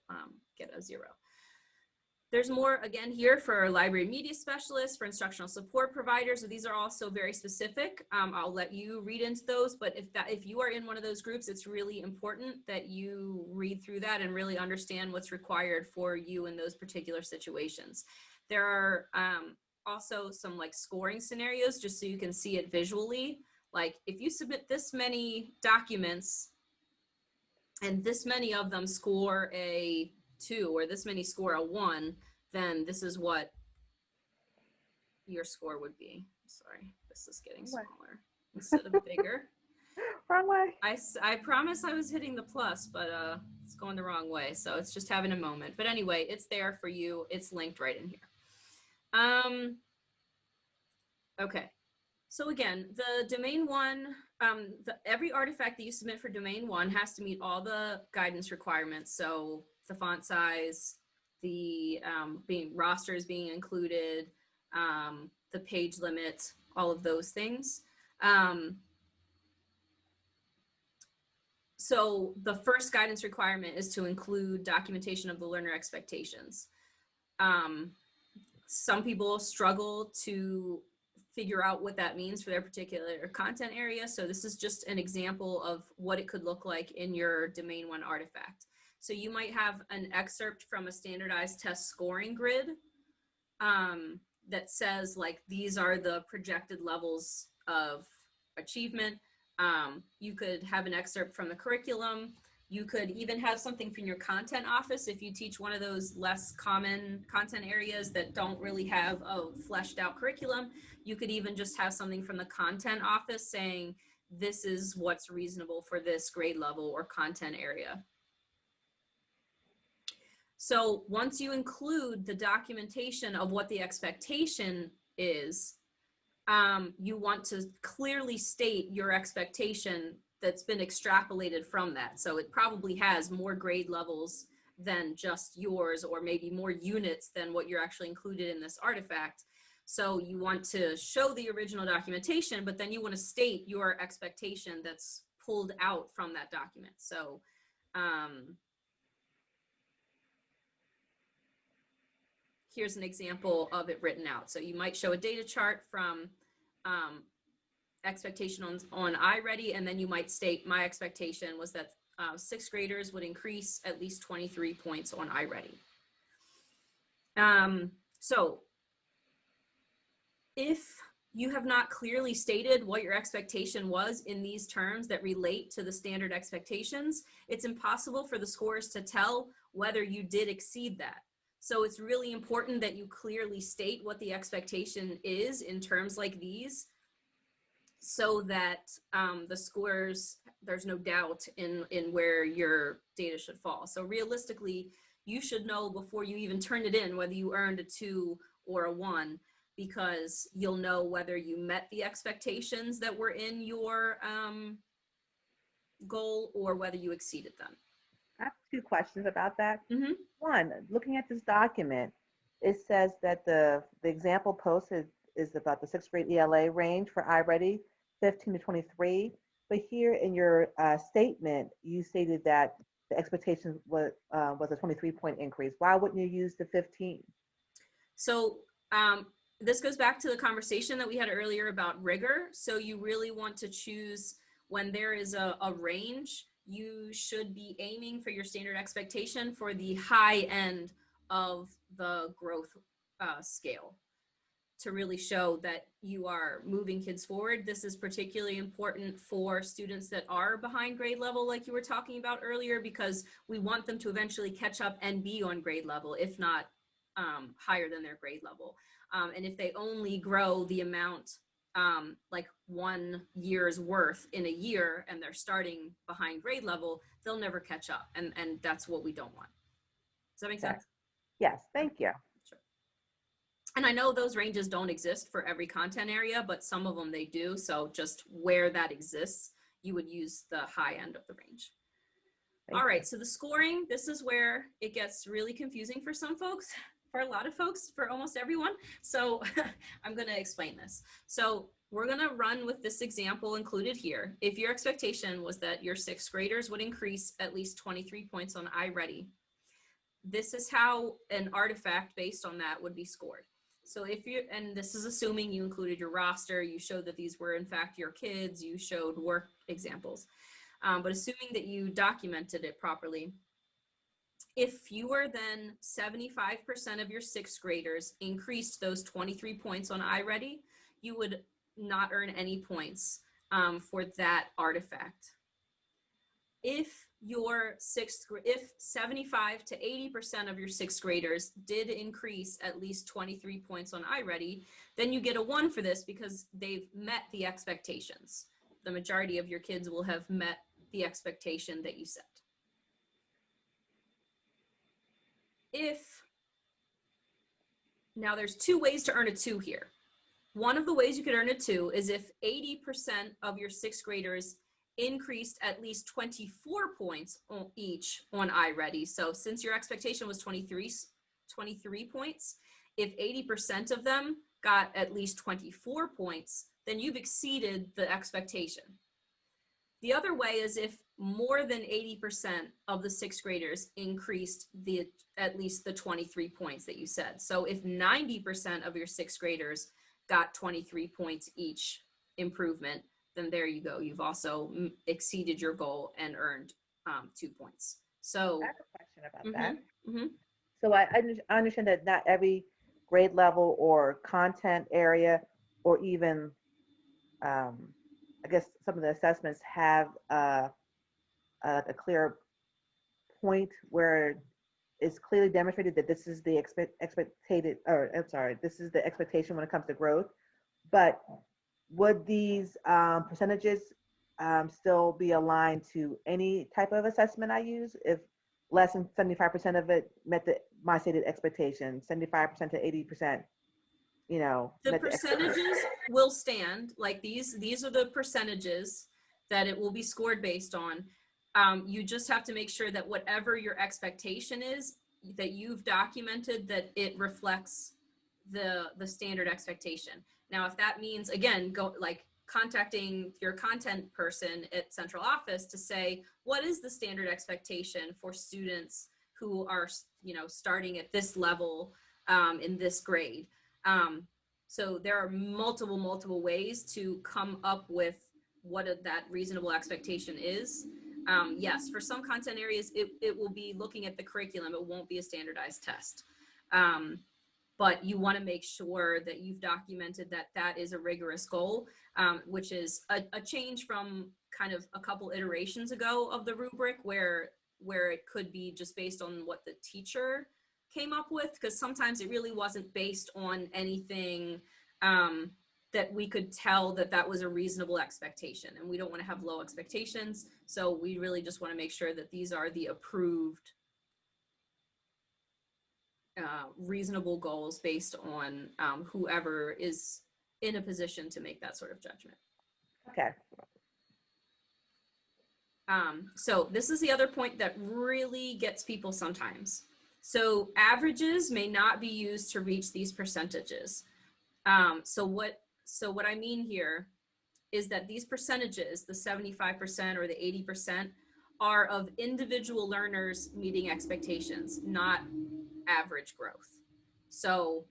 get a 0. There's more again here for library media specialists, for instructional support providers. So these are also very specific. I'll let you read into those, but if you are in one of those groups, it's really important that you read through that and really understand what's required for you in those particular situations. There are also some like scoring scenarios just so you can see it visually. Like if you submit this many documents and this many of them score a 2 or this many score a 1, then this is what your score would be. Sorry, this is getting smaller instead of bigger. Wrong way. I promise I was hitting the plus, but it's going the wrong way. So it's just having a moment. But anyway, it's there for you. It's linked right in here. Okay. So again, the domain 1, every artifact that you submit for domain 1 has to meet all the guidance requirements. So the font size, the rosters being included, the page limit, all of those things. So the first guidance requirement is to include documentation of the learner expectations. Some people struggle to figure out what that means for their particular content area. So this is just an example of what it could look like in your domain 1 artifact. So you might have an excerpt from a standardized test scoring grid that says like, these are the projected levels of achievement. You could have an excerpt from the curriculum. You could even have something from your content office if you teach one of those less common content areas that don't really have a fleshed out curriculum. You could even just have something from the content office saying, this is what's reasonable for this grade level or content area. So once you include the documentation of what the expectation is, you want to clearly state your expectation that's been extrapolated from that. So it probably has more grade levels than just yours, or maybe more units than what you're actually included in this artifact. So you want to show the original documentation, but then you want to state your expectation that's pulled out from that document. So here's an example of it written out. So you might show a data chart from expectation on iReady, and then you might state, my expectation was that 6th graders would increase at least 23 points on iReady. So if you have not clearly stated what your expectation was in these terms that relate to the standard expectations, it's impossible for the scorers to tell whether you did exceed that. So it's really important that you clearly state what the expectation is in terms like these, so that the scorers, there's no doubt in where your data should fall. So realistically, you should know before you even turn it in whether you earned a 2 or a 1, because you'll know whether you met the expectations that were in your goal or whether you exceeded them. I have 2 questions about that. Mm-hmm. One, looking at this document, it says that the example posted is about the 6th grade ELA range for iReady, 15 to 23. But here in your statement, you stated that the expectation was a 23-point increase. Why wouldn't you use the 15? So this goes back to the conversation that we had earlier about rigor. So you really want to choose, when there is a range, you should be aiming for your standard expectation for the high end of the growth scale to really show that you are moving kids forward. This is particularly important for students that are behind grade level, like you were talking about earlier, because we want them to eventually catch up and be on grade level, if not higher than their grade level. And if they only grow the amount like 1 year's worth in a year and they're starting behind grade level, they'll never catch up. And that's what we don't want. Does that make sense? Yes, thank you. Sure. And I know those ranges don't exist for every content area, but some of them they do. So just where that exists, you would use the high end of the range. All right, so the scoring, this is where it gets really confusing for some folks. for a lot of folks, for almost everyone. So I'm going to explain this. So we're going to run with this example included here. If your expectation was that your sixth graders would increase at least 23 points on iReady, this is how an artifact based on that would be scored. So if you, and this is assuming you included your roster, you showed that these were in fact your kids, you showed work examples, but assuming that you documented it properly, if fewer than 75% of your sixth graders increased those 23 points on iReady, you would not earn any points for that artifact. If if 75 to 80% of your sixth graders did increase at least 23 points on iReady, then you get a 1 for this because they've met the expectations. The majority of your kids will have met the expectation that you set. Now there's 2 ways to earn a 2 here. One of the ways you could earn a 2 is if 80% of your sixth graders increased at least 24 points each on iReady. So since your expectation was 23 points, if 80% of them got at least 24 points, then you've exceeded the expectation. The other way is if more than 80% of the sixth graders increased at least the 23 points that you said. So if 90% of your sixth graders got 23 points each improvement, then there you go. You've also exceeded your goal and earned 2 points. So I have a question about that. So I understand that not every grade level or content area, or even I guess some of the assessments have a clear point where it's clearly demonstrated that this is the this is the expectation when it comes to growth. But would these percentages still be aligned to any type of assessment I use if less than 75% of it met my stated expectation, 75% to 80%, the percentages will stand like these are the percentages that it will be scored based on. You just have to make sure that whatever your expectation is, that you've documented that it reflects the standard expectation. Now, if that means, again, contacting your content person at central office to say, what is the standard expectation for students who are, starting at this level in this grade? So there are multiple ways to come up with what that reasonable expectation is. Yes, for some content areas, it will be looking at the curriculum. It won't be a standardized test. But you want to make sure that you've documented that that is a rigorous goal, which is a change from kind of a couple iterations ago of the rubric where it could be just based on what the teacher came up with, because sometimes it really wasn't based on anything that we could tell that was a reasonable expectation, and we don't want to have low expectations. So we really just want to make sure that these are the approved reasonable goals based on whoever is in a position to make that sort of judgment. Okay. So this is the other point that really gets people sometimes. So averages may not be used to reach these percentages. So what I mean here is that these percentages, the 75% or the 80%, are of individual learners meeting expectations, not average growth. So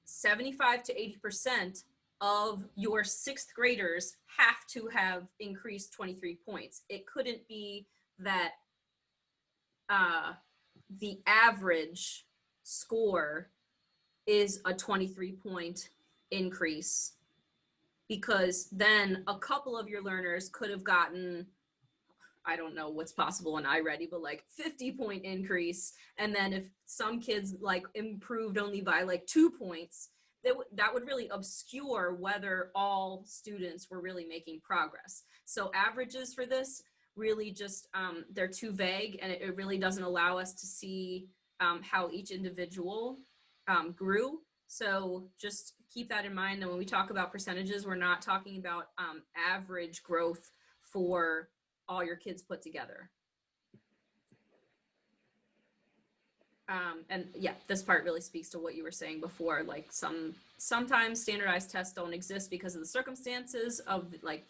75 to 80% of your sixth graders have to have increased 23 points. It couldn't be that the average score is a 23-point increase, because then a couple of your learners could have gotten, I don't know what's possible in iReady, but like 50-point increase. And then if some kids like improved only by like 2 points, that would really obscure whether all students were really making progress. So averages for this really just, they're too vague, and it really doesn't allow us to see how each individual grew. So just keep that in mind. And when we talk about percentages, we're not talking about average growth for all your kids put together. And yeah, this part really speaks to what you were saying before. Like sometimes standardized tests don't exist because of the circumstances of like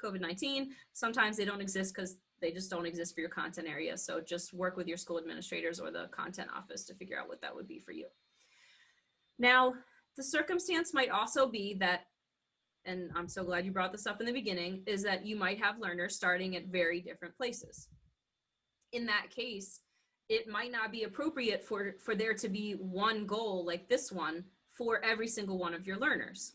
COVID-19. Sometimes they don't exist because they just don't exist for your content area. So just work with your school administrators or the content office to figure out what that would be for you. Now, the circumstance might also be that, and I'm so glad you brought this up in the beginning, is that you might have learners starting at very different places. In that case, it might not be appropriate for there to be one goal like this one for every single one of your learners.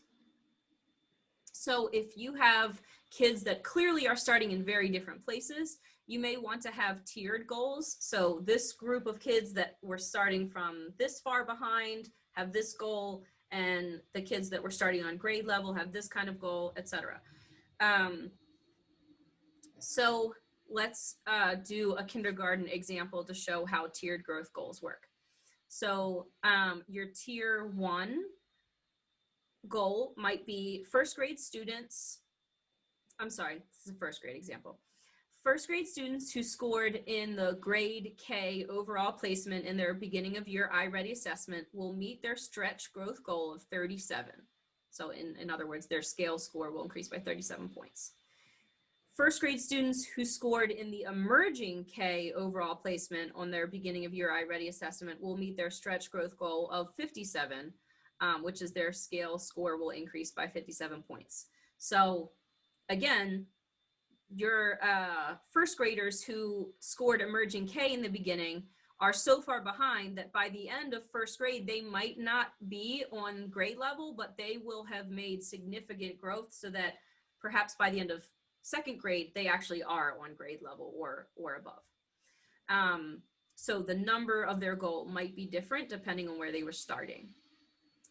So if you have kids that clearly are starting in very different places, you may want to have tiered goals. So this group of kids that were starting from this far behind have this goal, and the kids that were starting on grade level have this kind of goal, etc. So let's do a kindergarten example to show how tiered growth goals work. So your tier 1 goal might be first grade students. I'm sorry, this is a first grade example. First grade students who scored in the grade K overall placement in their beginning of year iReady assessment will meet their stretch growth goal of 37. So in other words, their scale score will increase by 37 points. First grade students who scored in the emerging K overall placement on their beginning of year iReady assessment will meet their stretch growth goal of 57, which is their scale score will increase by 57 points. So again, your first graders who scored emerging K in the beginning are so far behind that by the end of first grade, they might not be on grade level, but they will have made significant growth so that perhaps by the end of second grade, they actually are on grade level or above. So the number of their goal might be different depending on where they were starting.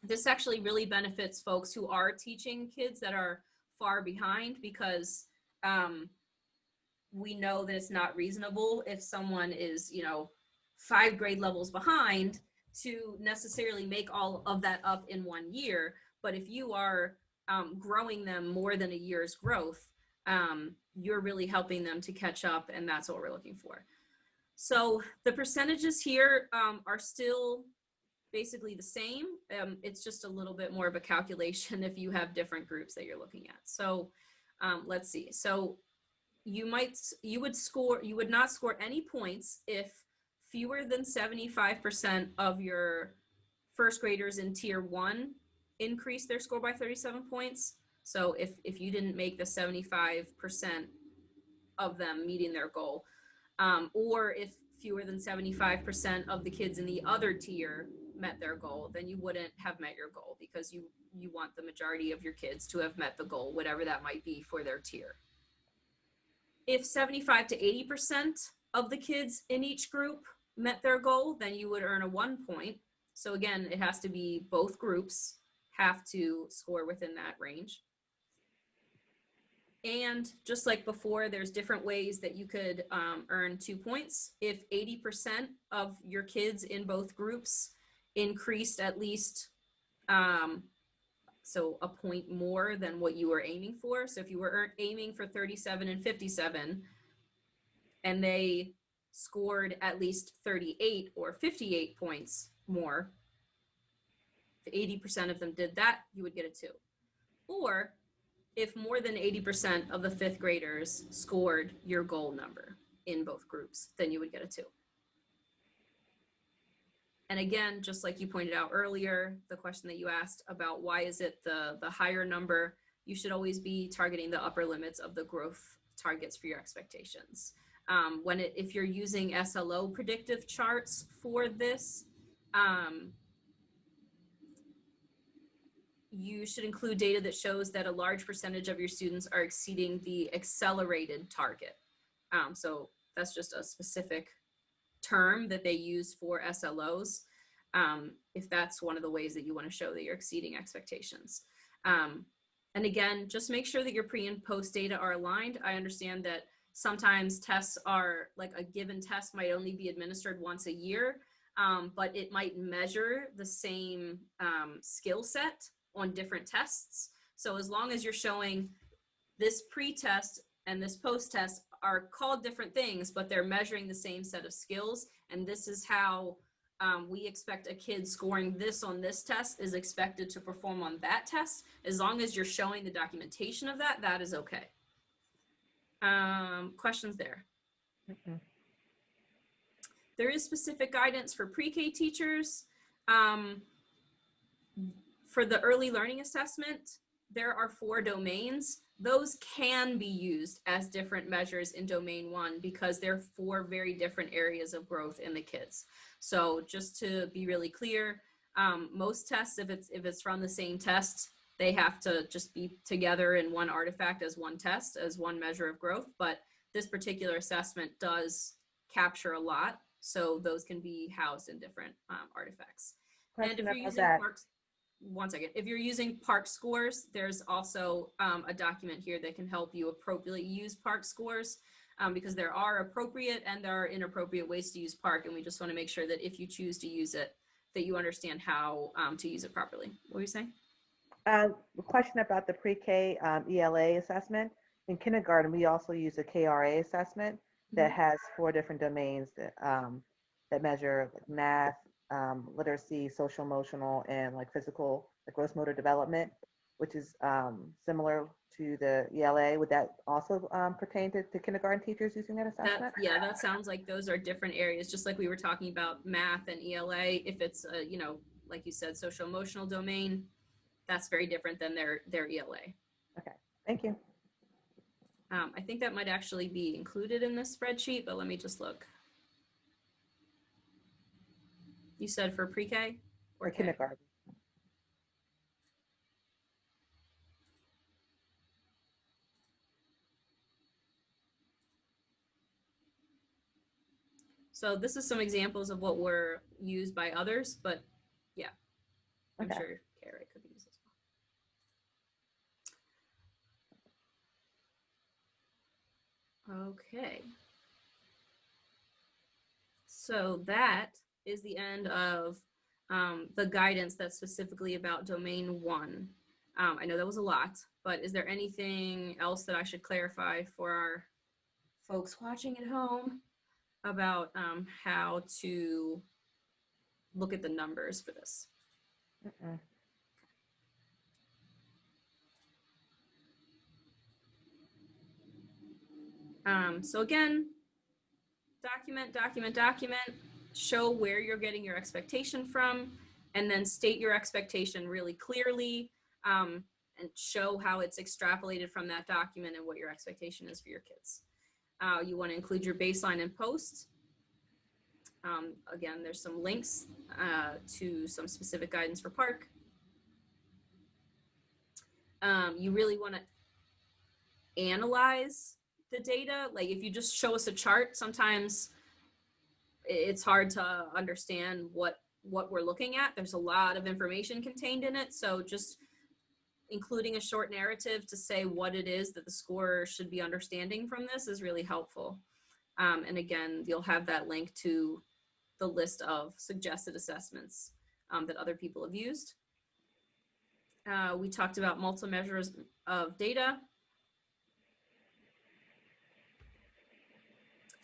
This actually really benefits folks who are teaching kids that are far behind, because we know that it's not reasonable if someone is, 5 grade levels behind to necessarily make all of that up in 1 year. But if you are growing them more than a year's growth, you're really helping them to catch up, and that's what we're looking for. So the percentages here are still basically the same. It's just a little bit more of a calculation if you have different groups that you're looking at. So let's see. So you would not score any points if fewer than 75% of your first graders in tier 1 increase their score by 37 points. So if you didn't make the 75% of them meeting their goal, or if fewer than 75% of the kids in the other tier met their goal, then you wouldn't have met your goal, because you want the majority of your kids to have met the goal, whatever that might be for their tier. If 75 to 80% of the kids in each group met their goal, then you would earn a 1 point. So again, it has to be both groups have to score within that range. And just like before, there's different ways that you could earn 2 points. If 80% of your kids in both groups increased at least so a point more than what you were aiming for. So if you were aiming for 37 and 57 and they scored at least 38 or 58 points more, if 80% of them did that, you would get a 2. Or if more than 80% of the 5th graders scored your goal number in both groups, then you would get a 2. And again, just like you pointed out earlier, the question that you asked about why is it the higher number, you should always be targeting the upper limits of the growth targets for your expectations. If you're using SLO predictive charts for this, you should include data that shows that a large percentage of your students are exceeding the accelerated target. So that's just a specific term that they use for SLOs, if that's one of the ways that you want to show that you're exceeding expectations. And again, just make sure that your pre and post data are aligned. I understand that sometimes tests are, like a given test might only be administered once a year, but it might measure the same skill set on different tests. So as long as you're showing this pre-test and this post-test are called different things, but they're measuring the same set of skills, and this is how we expect a kid scoring this on this test is expected to perform on that test. As long as you're showing the documentation of that, that is okay. Questions there? Mm-mm. There is specific guidance for pre-K teachers. For the early learning assessment, there are 4 domains. Those can be used as different measures in domain 1 because they're 4 very different areas of growth in the kids. So just to be really clear, most tests, if it's from the same test, they have to just be together in one artifact as one test, as one measure of growth. But this particular assessment does capture a lot. So those can be housed in different artifacts. And if Question you're about using that. Parks, one second. If you're using park scores, there's also a document here that can help you appropriately use park scores because there are appropriate and there are inappropriate ways to use park. And we just want to make sure that if you choose to use it, that you understand how to use it properly. What were you saying? The question about the pre-K ELA assessment. In kindergarten, we also use a KRA assessment that has 4 different domains that measure like math, literacy, social, emotional, and like physical, like gross motor development, which is similar to the ELA. Would that also pertain to kindergarten teachers using that assessment? Yeah, that sounds like those are different areas, just like we were talking about math and ELA. If it's you know, like you said, social emotional domain, that's very different than their ELA. Okay, thank you. I think that might actually be included in this spreadsheet, but let me just look. You said for pre-K or For K? kindergarten. So this is some examples of what were used by others, but yeah, I'm Okay. sure KRA could be used as well. Okay. So that is the end of the guidance that's specifically about domain 1. I know that was a lot, but is there anything else that I should clarify for our folks watching at home about how to look at the numbers for this? Mm-mm. So again, document, show where you're getting your expectation from, and then state your expectation really clearly and show how it's extrapolated from that document and what your expectation is for your kids. You want to include your baseline and post. Again, there's some links to some specific guidance for park. You really want to analyze the data. Like if you just show us a chart, sometimes it's hard to understand what we're looking at. There's a lot of information contained in it. So just including a short narrative to say what it is that the scorer should be understanding from this is really helpful. And again, you'll have that link to the list of suggested assessments that other people have used. We talked about multiple measures of data.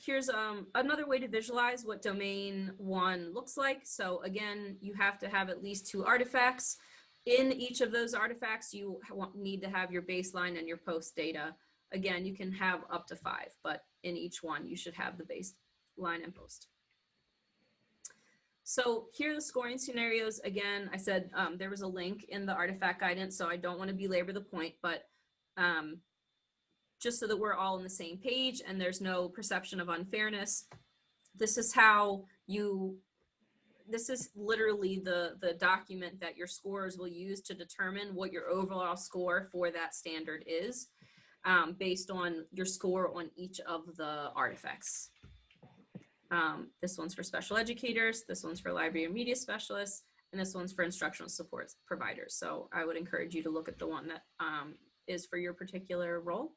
Here's another way to visualize what domain 1 looks like. So again, you have to have at least 2 artifacts. In each of those artifacts, you need to have your baseline and your post data. Again, you can have up to 5, but in each one, you should have the baseline and post. So here are the scoring scenarios. Again, I said there was a link in the artifact guidance, so I don't want to belabor the point, but just so that we're all on the same page and there's no perception of unfairness, this is how this is literally the document that your scorers will use to determine what your overall score for that standard is based on your score on each of the artifacts. This one's for special educators, this one's for library and media specialists, and this one's for instructional support providers. So I would encourage you to look at the one that is for your particular role.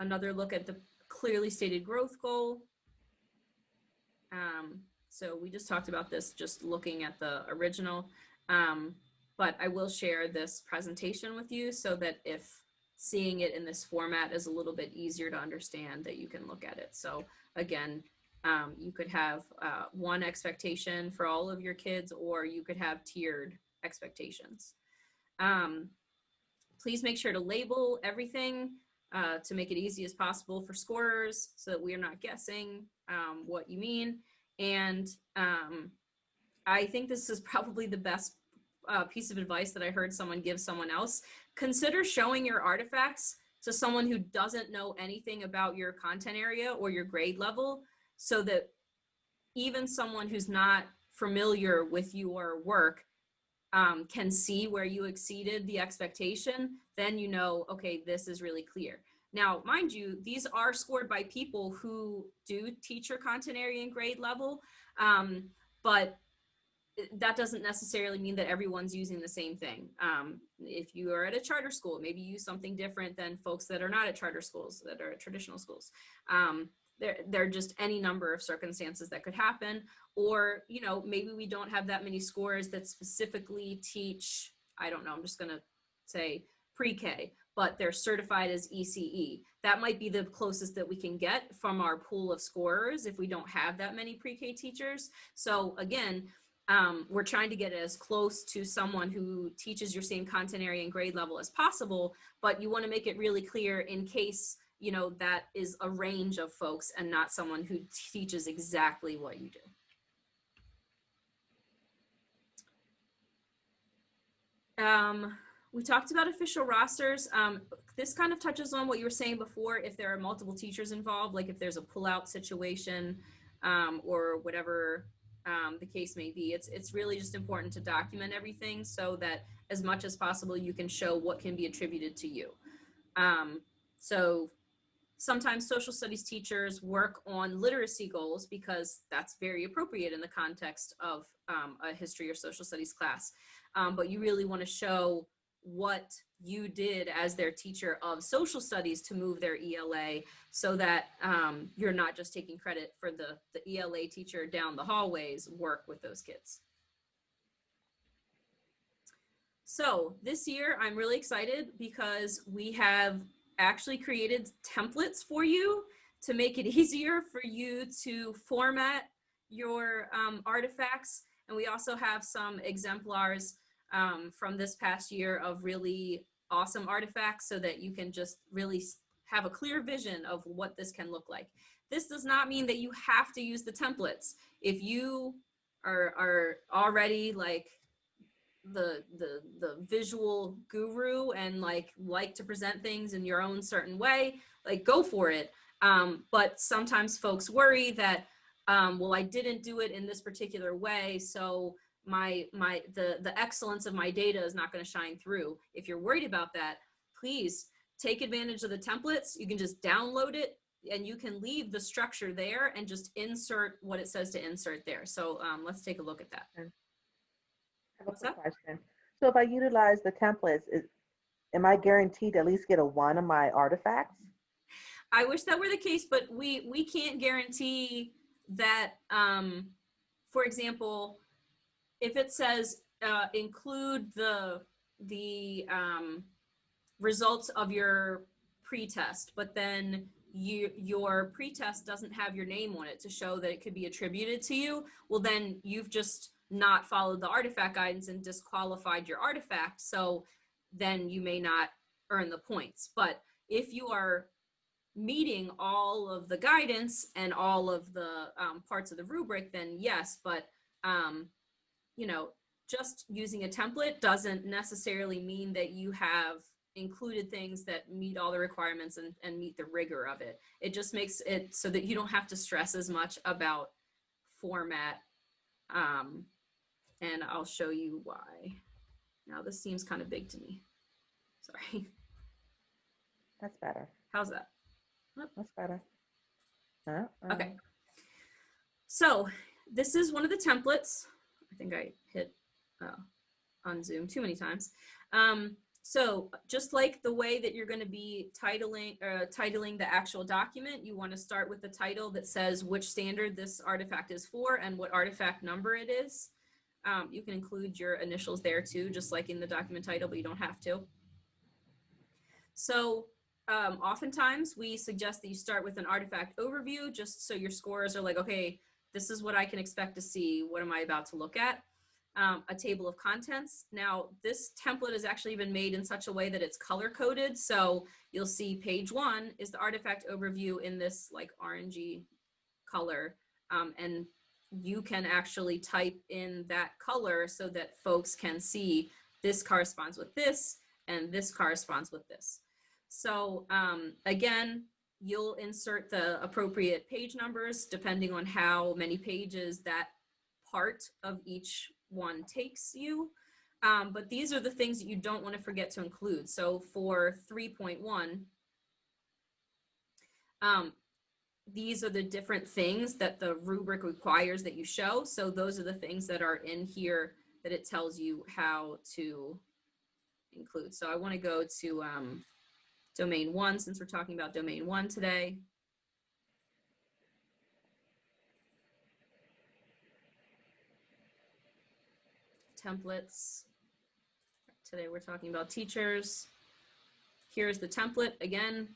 Another look at the clearly stated growth goal. So we just talked about this just looking at the original, but I will share this presentation with you so that if seeing it in this format is a little bit easier to understand, that you can look at it. So again, You could have one expectation for all of your kids, or you could have tiered expectations. Please make sure to label everything to make it easy as possible for scorers so that we are not guessing what you mean. And I think this is probably the best piece of advice that I heard someone give someone else. Consider showing your artifacts to someone who doesn't know anything about your content area or your grade level, so that even someone who's not familiar with your work can see where you exceeded the expectation. Then you know, okay, this is really clear. Now, mind you, these are scored by people who do teach your content area and grade level, but that doesn't necessarily mean that everyone's using the same thing. If you are at a charter school, maybe use something different than folks that are not at charter schools, that are at traditional schools. There are just any number of circumstances that could happen. Or, you know, maybe we don't have that many scores that specifically teach, I don't know, I'm just going to say pre-K, but they're certified as ECE. That might be the closest that we can get from our pool of scorers if we don't have that many pre-K teachers. So again, we're trying to get as close to someone who teaches your same content area and grade level as possible, but you want to make it really clear in case, you know, that is a range of folks and not someone who teaches exactly what you do. We talked about official rosters. This kind of touches on what you were saying before. If there are multiple teachers involved, like if there's a pullout situation or whatever the case may be, it's really just important to document everything so that as much as possible you can show what can be attributed to you. So sometimes social studies teachers work on literacy goals because that's very appropriate in the context of a history or social studies class. But you really want to show what you did as their teacher of social studies to move their ELA, so that you're not just taking credit for the ELA teacher down the hallways work with those kids. So this year I'm really excited because we have actually created templates for you to make it easier for you to format your artifacts. And we also have some exemplars from this past year of really awesome artifacts so that you can just really have a clear vision of what this can look like. This does not mean that you have to use the templates. If you are already like the visual guru and like to present things in your own certain way, like go for it. But sometimes folks worry that well, I didn't do it in this particular way, so the excellence of my data is not going to shine through. If you're worried about that, please take advantage of the templates. You can just download it and you can leave the structure there and just insert what it says to insert there. So let's take a look at that. I have a quick question. So if I utilize the templates, am I guaranteed to at least get a 1 of my artifacts? I wish that were the case, but we can't guarantee that. For example, if it says include the results of your pretest, but then your pretest doesn't have your name on it to show that it could be attributed to you, well, then you've just not followed the artifact guidance and disqualified your artifact. So then you may not earn the points. But if you are meeting all of the guidance and all of the parts of the rubric, then yes. But you know, just using a template doesn't necessarily mean that you have included things that meet all the requirements and meet the rigor of it. It just makes it so that you don't have to stress as much about format. And I'll show you why. Now this seems kind of big to me. Sorry. That's better. How's that? That's better. Okay. So this is one of the templates. I think I hit on Zoom too many times. So just like the way that you're going to be titling the actual document, you want to start with the title that says which standard this artifact is for and what artifact number it is. You can include your initials there too, just like in the document title, but you don't have to. So oftentimes we suggest that you start with an artifact overview, just so your scorers are like, okay, this is what I can expect to see. What am I about to look at? A table of contents. Now, this template has actually been made in such a way that it's color coded. So you'll see page 1 is the artifact overview in this like orangey color. And you can actually type in that color so that folks can see this corresponds with this and this corresponds with this. So again, you'll insert the appropriate page numbers depending on how many pages that part of each one takes you. But these are the things that you don't want to forget to include. So for 3.1, these are the different things that the rubric requires that you show. So those are the things that are in here that it tells you how to include. So I want to go to domain 1, since we're talking about domain 1 today. Templates. Today we're talking about teachers. Here's the template. Again,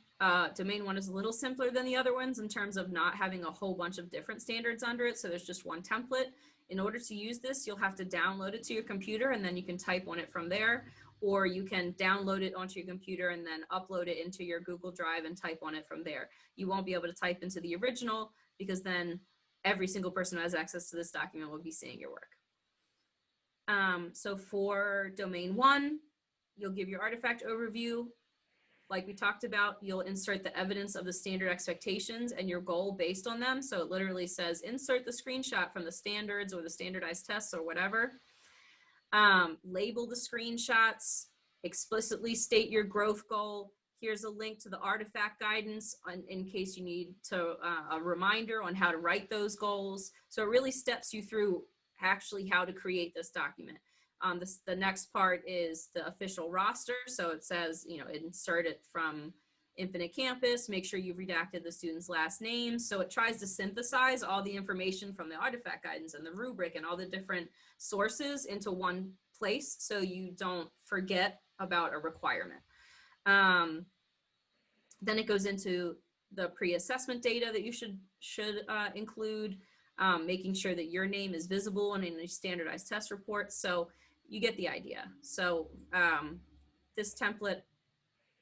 domain 1 is a little simpler than the other ones in terms of not having a whole bunch of different standards under it. So there's just one template. In order to use this, you'll have to download it to your computer and then you can type on it from there, or you can download it onto your computer and then upload it into your Google Drive and type on it from there. You won't be able to type into the original because then every single person who has access to this document will be seeing your work. So for domain 1, you'll give your artifact overview. Like we talked about, you'll insert the evidence of the standard expectations and your goal based on them. So it literally says, insert the screenshot from the standards or the standardized tests or whatever. Label the screenshots, explicitly state your growth goal. Here's a link to the artifact guidance in case you need to a reminder on how to write those goals. So it really steps you through actually how to create this document. The next part is the official roster. So it says, you know, insert it from Infinite Campus, make sure you've redacted the student's last name. So it tries to synthesize all the information from the artifact guidance and the rubric and all the different sources into one place so you don't forget about a requirement. Then it goes into the pre-assessment data that you should include, making sure that your name is visible in any standardized test report. So you get the idea. So this template,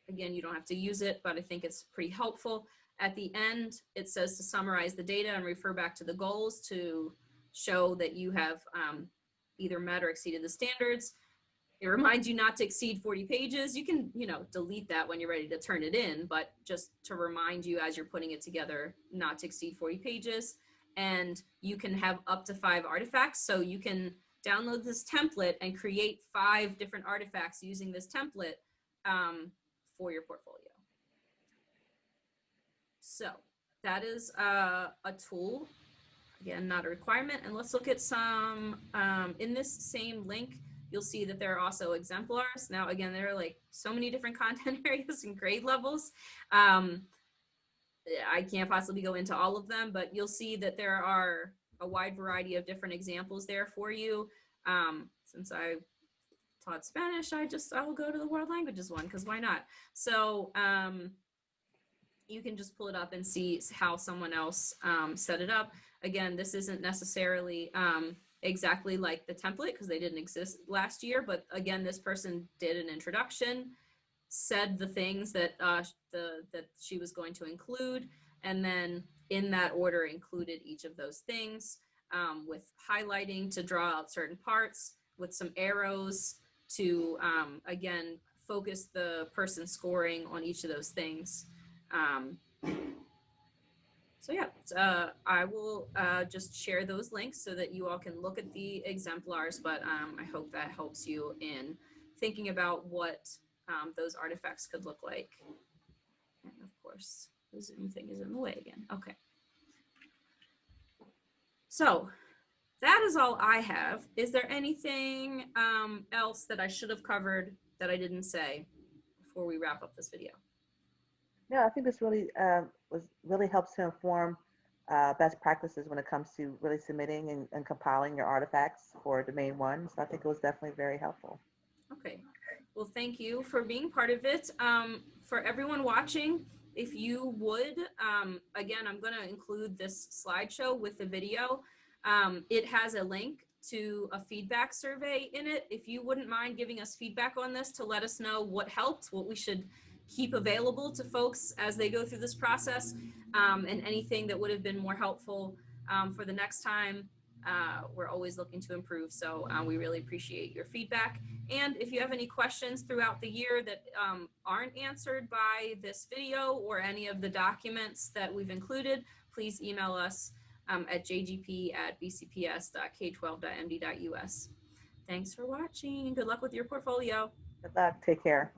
again, you don't have to use it, but I think it's pretty helpful. At the end, it says to summarize the data and refer back to the goals to show that you have either met or exceeded the standards. It reminds you not to exceed 40 pages. You can, you know, delete that when you're ready to turn it in, but just to remind you as you're putting it together, not to exceed 40 pages. And you can have up to 5 artifacts. So you can download this template and create 5 different artifacts using this template for your portfolio. So that is a tool, again, not a requirement. And let's look at some, in this same link, you'll see that there are also exemplars. Now, again, there are like so many different content areas and grade levels. I can't possibly go into all of them, but you'll see that there are a wide variety of different examples there for you. Since I taught Spanish, I'll go to the world languages one, because why not? So you can just pull it up and see how someone else set it up. Again, this isn't necessarily exactly like the template because they didn't exist last year, but again, this person did an introduction, said the things that that she was going to include, and then in that order included each of those things with highlighting to draw out certain parts, with some arrows to again focus the person scoring on each of those things. So yeah, I will just share those links so that you all can look at the exemplars, but I hope that helps you in thinking about what those artifacts could look like. And of course, the Zoom thing is in the way again. Okay. So that is all I have. Is there anything else that I should have covered that I didn't say before we wrap up this video? No, I think this really really helps to inform best practices when it comes to really submitting and compiling your artifacts for domain 1. So I think it was definitely very helpful. Okay, Well, thank you for being part of it. For everyone watching, if you would, again, I'm going to include this slideshow with the video. It has a link to a feedback survey in it. If you wouldn't mind giving us feedback on this to let us know what helped, what we should keep available to folks as they go through this process, and anything that would have been more helpful for the next time. We're always looking to improve, so we really appreciate your feedback. And if you have any questions throughout the year that aren't answered by this video or any of the documents that we've included, please email us at jgp@bcps.k12.md.us. Thanks for watching. Good luck with your portfolio. Good luck. Take care.